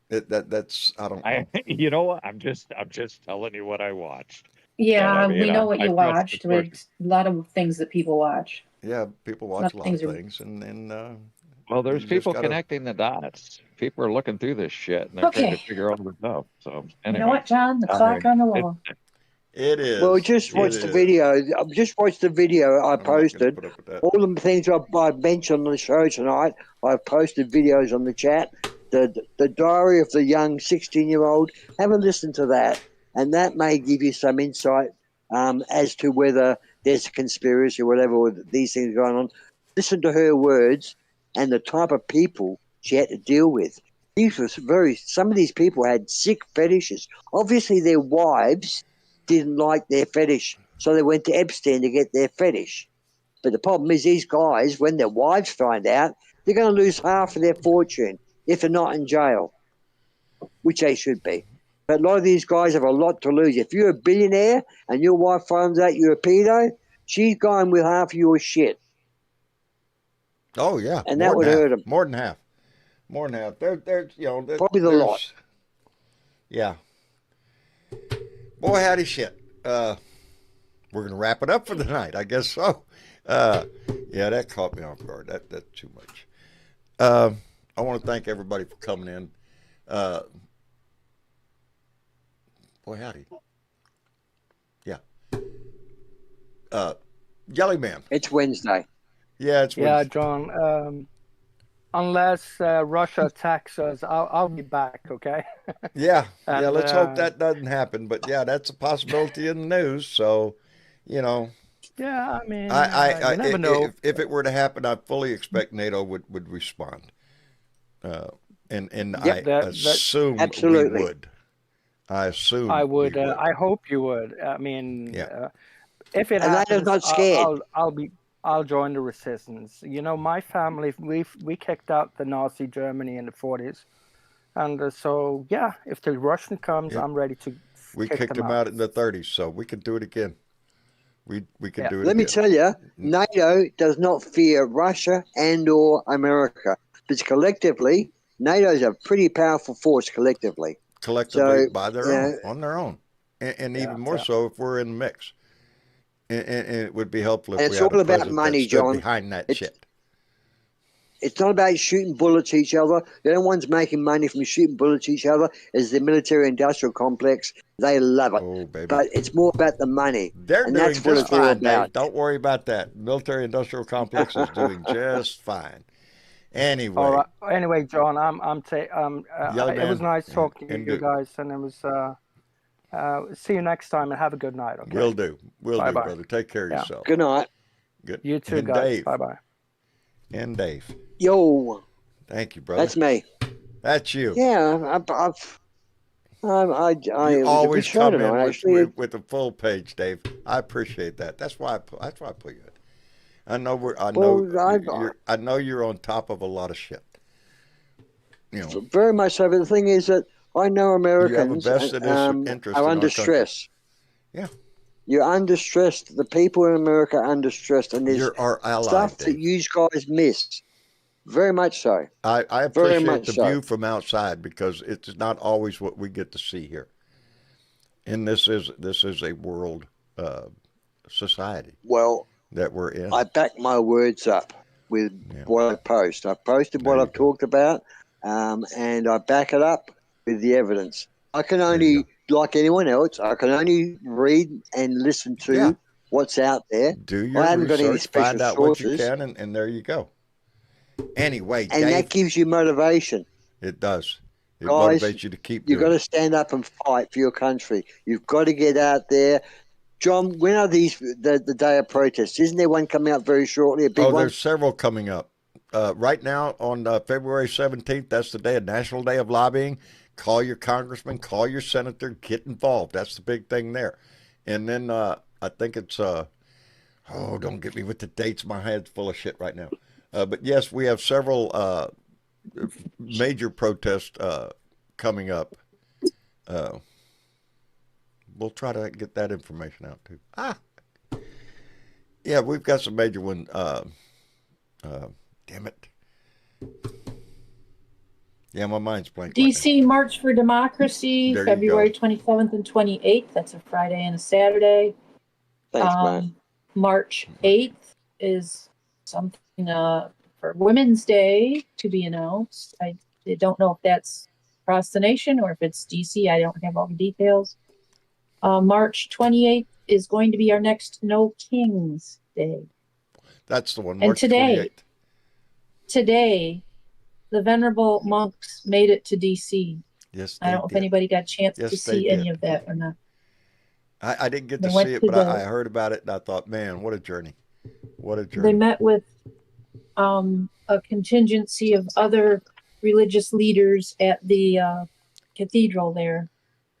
B: that's I don't.
J: You know what? I'm just telling you what I watched.
C: Yeah, we know what you watched. There's a lot of things that people watch.
B: Yeah, people watch a lot of things, and
J: well, there's people connecting the dots. People are looking through this shit, and they're trying to figure out what's up. So anyway,
C: you know what, John? The clock on the wall.
B: It is.
F: Well, just watch the video. Just watch the video I posted. All the things I've mentioned on the show tonight, I've posted videos on the chat. The diary of the young 16-year-old. Have a listen to that, and that may give you some insight as to whether there's a conspiracy or whatever, or these things going on. Listen to her words and the type of people she had to deal with. Some of these people had sick fetishes. Obviously, their wives didn't like their fetish, so they went to Epstien to get their fetish. But the problem is these guys, when their wives find out, they're going to lose half of their fortune if they're not in jail, which they should be. But a lot of these guys have a lot to lose. If you're a billionaire and your wife finds out you're a pedo, she's going with half of your shit.
B: Oh, yeah.
F: And that would hurt them.
B: More than half. More than half. There's
F: probably the lot.
B: Yeah. Boy, howdy shit. We're going to wrap it up for the night. I guess so. Yeah, that caught me off guard. That's too much. I want to thank everybody for coming in. Boy, howdy. Yeah. Jelly Man.
F: It's Wednesday.
B: Yeah, it's Wednesday.
I: Yeah, John. Unless Russia attacks us, I'll be back, okay?
B: Yeah, let's hope that doesn't happen. But yeah, that's a possibility in the news. So,
I: Yeah, I mean,
B: I
I: you never know.
B: If it were to happen, I fully expect NATO would respond. And
F: Yep,
B: I assume
F: absolutely.
B: we would. I assume
I: I would.
B: we would.
I: I hope you would. I mean, if it
F: And
I: happens,
F: NATO's not scared.
I: I'll join the resistance. My family, we kicked out the Nazi Germany in the 40s, and so if the Russian comes, I'm ready to.
B: We kicked them out in the 30s, so we can do it again. We can do it.
F: Let me tell you, NATO does not fear Russia and/or America, but collectively, NATO's a pretty powerful force collectively.
B: Collectively, by their own, on their own, and even more so if we're in the mix. And it would be helpful if
F: it's
B: we had
F: all
B: a
F: about
B: president
F: money,
B: that stood
F: John.
B: behind that shit.
F: It's not about shooting bullets at each other. The only ones making money from shooting bullets at each other is the military-industrial complex. They love it.
B: Oh, baby.
F: But it's more about the money.
B: They're
F: and
B: doing
F: that's what
B: just
F: it's all
B: fine,
F: about.
B: Dave. Don't worry about that. Military-industrial complex is doing just fine. Anyway.
I: All right. Anyway, John, it was nice talking to you guys, and it was. See you next time, and have a good night. Okay.
B: Will do. Will do,
I: Bye-bye.
B: brother. Take care of yourself.
F: Good night.
B: Good.
I: You too,
B: and
I: guys.
B: Dave.
I: Bye-bye.
B: And Dave.
F: Yo.
B: Thank you, brother.
F: That's me.
B: That's you.
F: Yeah,
B: You always come in with a full page, Dave. I appreciate that. That's why I put you in. I know you're on top of a lot of shit. You know,
F: very much so. But the thing is that I know Americans
B: interest
F: are under stress.
B: Yeah,
F: you're under stress. The people in America are under stress, and there's
B: our ally,
F: stuff
B: Dave.
F: that you guys miss. Very much so.
B: I appreciate the view from outside because it's not always what we get to see here. And this is a world society.
F: Well,
B: that we're in.
F: I back my words up with what I post. I posted what I've talked about, and I back it up with the evidence. I can only, like anyone else, I can only read and listen to what's out there.
B: Do your
F: I haven't
B: research,
F: got any special
B: find out
F: sources.
B: what you can, and there you go. Anyway,
F: and
B: Dave,
F: that gives you motivation.
B: It does. It
F: Guys,
B: motivates you to keep
F: you've
B: doing
F: got to stand up and fight for your country. You've got to get out there. John, when are the day of protests? Isn't there one coming up very shortly, a big one?
B: There's several coming up. Right now on February 17th, that's the day, National Day of Lobbying. Call your congressman, call your senator, get involved. That's the big thing there. And then I think it's, don't get me with the dates. My head's full of shit right now. But yes, we have several major protests coming up. We'll try to get that information out too. Yeah, we've got some major one. Damn it. Yeah, my mind's blank.
C: DC
B: right
C: March for Democracy, February 27th and 28th. That's a Friday and a Saturday.
F: Thanks, man.
C: March 8th is something for Women's Day to be announced. I don't know if that's across the nation or if it's DC. I don't have all the details. March 28th is going to be our next No Kings Day.
B: That's the one.
C: And
B: March 28th.
C: Today, the venerable monks made it to DC.
B: Yes,
C: I don't know if anybody got a chance to see any of that or not.
B: I didn't get to see it, but I heard about it and I thought, man, what a journey. What a journey.
C: They met with a contingency of other religious leaders at the cathedral there.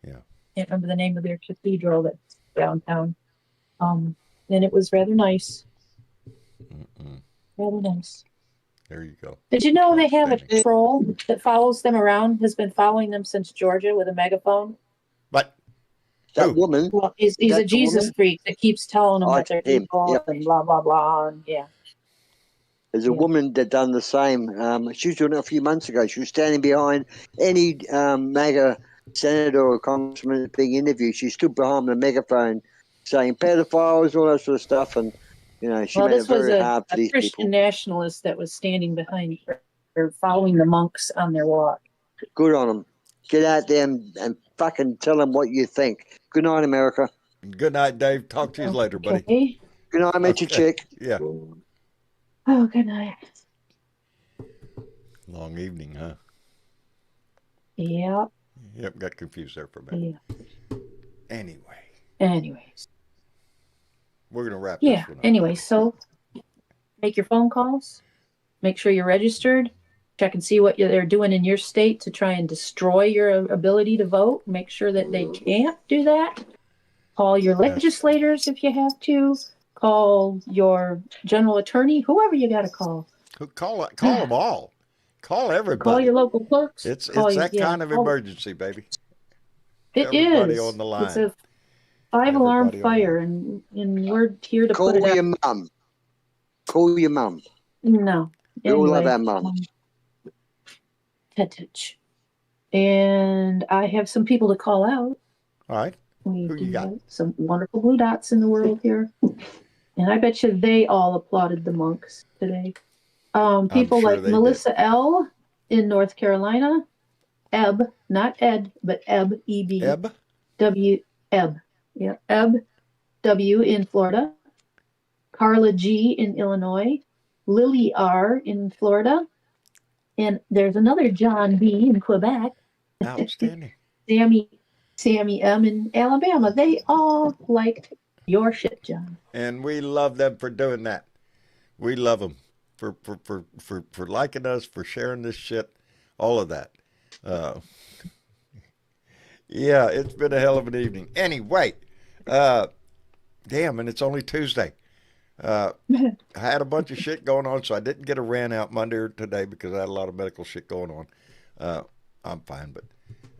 B: Yeah.
C: Can't remember the name of their cathedral that's downtown. And it was rather nice. Rather nice.
B: There you go.
C: Did you know they have a troll that follows them around, has been following them since Georgia with a megaphone?
B: What?
F: That woman?
C: Well, he's a Jesus freak that keeps telling them what they're evil and blah, blah, blah. And
F: There's a woman that done the same. She was doing it a few months ago. She was standing behind any MAGA senator or congressman being interviewed. She stood behind the megaphone saying pedophiles, all that sort of stuff. And, she made it very hard for these people.
C: Christian nationalist that was standing behind her or following the monks on their walk.
F: Good on them. Get out there and fucking tell them what you think. Good night, America.
B: Good night, Dave. Talk to you later, buddy.
F: Good night, mate, you chick.
B: Yeah.
C: Oh, good night.
B: Long evening, huh?
C: Yep.
B: Yep, got confused there for a minute.
C: Yeah. Anyways.
B: We're going to wrap this one up.
C: Anyway, so make your phone calls. Make sure you're registered. Check and see what they're doing in your state to try and destroy your ability to vote. Make sure that they can't do that. Call your legislators if you have to. Call your general attorney, whoever you got to call.
B: Call them all. Call everybody.
C: Call your local clerks.
B: It's that kind of emergency, baby.
C: Everybody
B: on the line.
C: It's a 5-alarm fire, and we're here to put it out.
F: Call your mum. Call your mum.
C: No.
F: We all love our mums.
C: And I have some people to call out.
B: All right.
C: Who you got? Some wonderful blue dots in the world here. And I bet you they all applauded the monks today. People
B: sure
C: like
B: they
C: Melissa L. in North Carolina, Eb, not Ed, but Eb, E-B.
B: Eb?
C: W, Eb. Yeah, Eb, W in Florida. Carla G in Illinois. Lily R in Florida. And there's another John B in Quebec.
B: Outstanding.
C: Sammy M in Alabama. They all like your shit, John.
B: And we love them for doing that. We love them for liking us, for sharing this shit, all of that. Yeah, it's been a hell of an evening. Anyway, damn, and it's only Tuesday. I had a bunch of shit going on, so I didn't get a rant out Monday or today because I had a lot of medical shit going on. I'm fine, but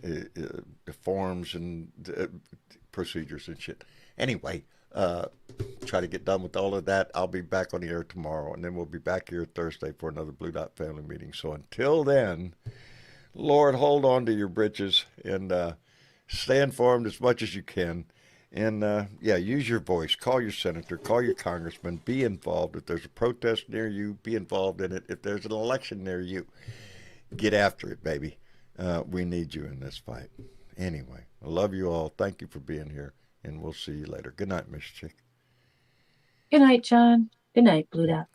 B: the forms and procedures and shit. Anyway, try to get done with all of that. I'll be back on the air tomorrow, and then we'll be back here Thursday for another Blue Dot family meeting. So until then, Lord, hold on to your britches and stay informed as much as you can. And, yeah, use your voice. Call your senator. Call your congressman. Be involved. If there's a protest near you, be involved in it. If there's an election near you, get after it, baby. We need you in this fight. Anyway, I love you all. Thank you for being here, and we'll see you later. Good night, Miss Chick.
C: Good night, John. Good night, Blue Dot.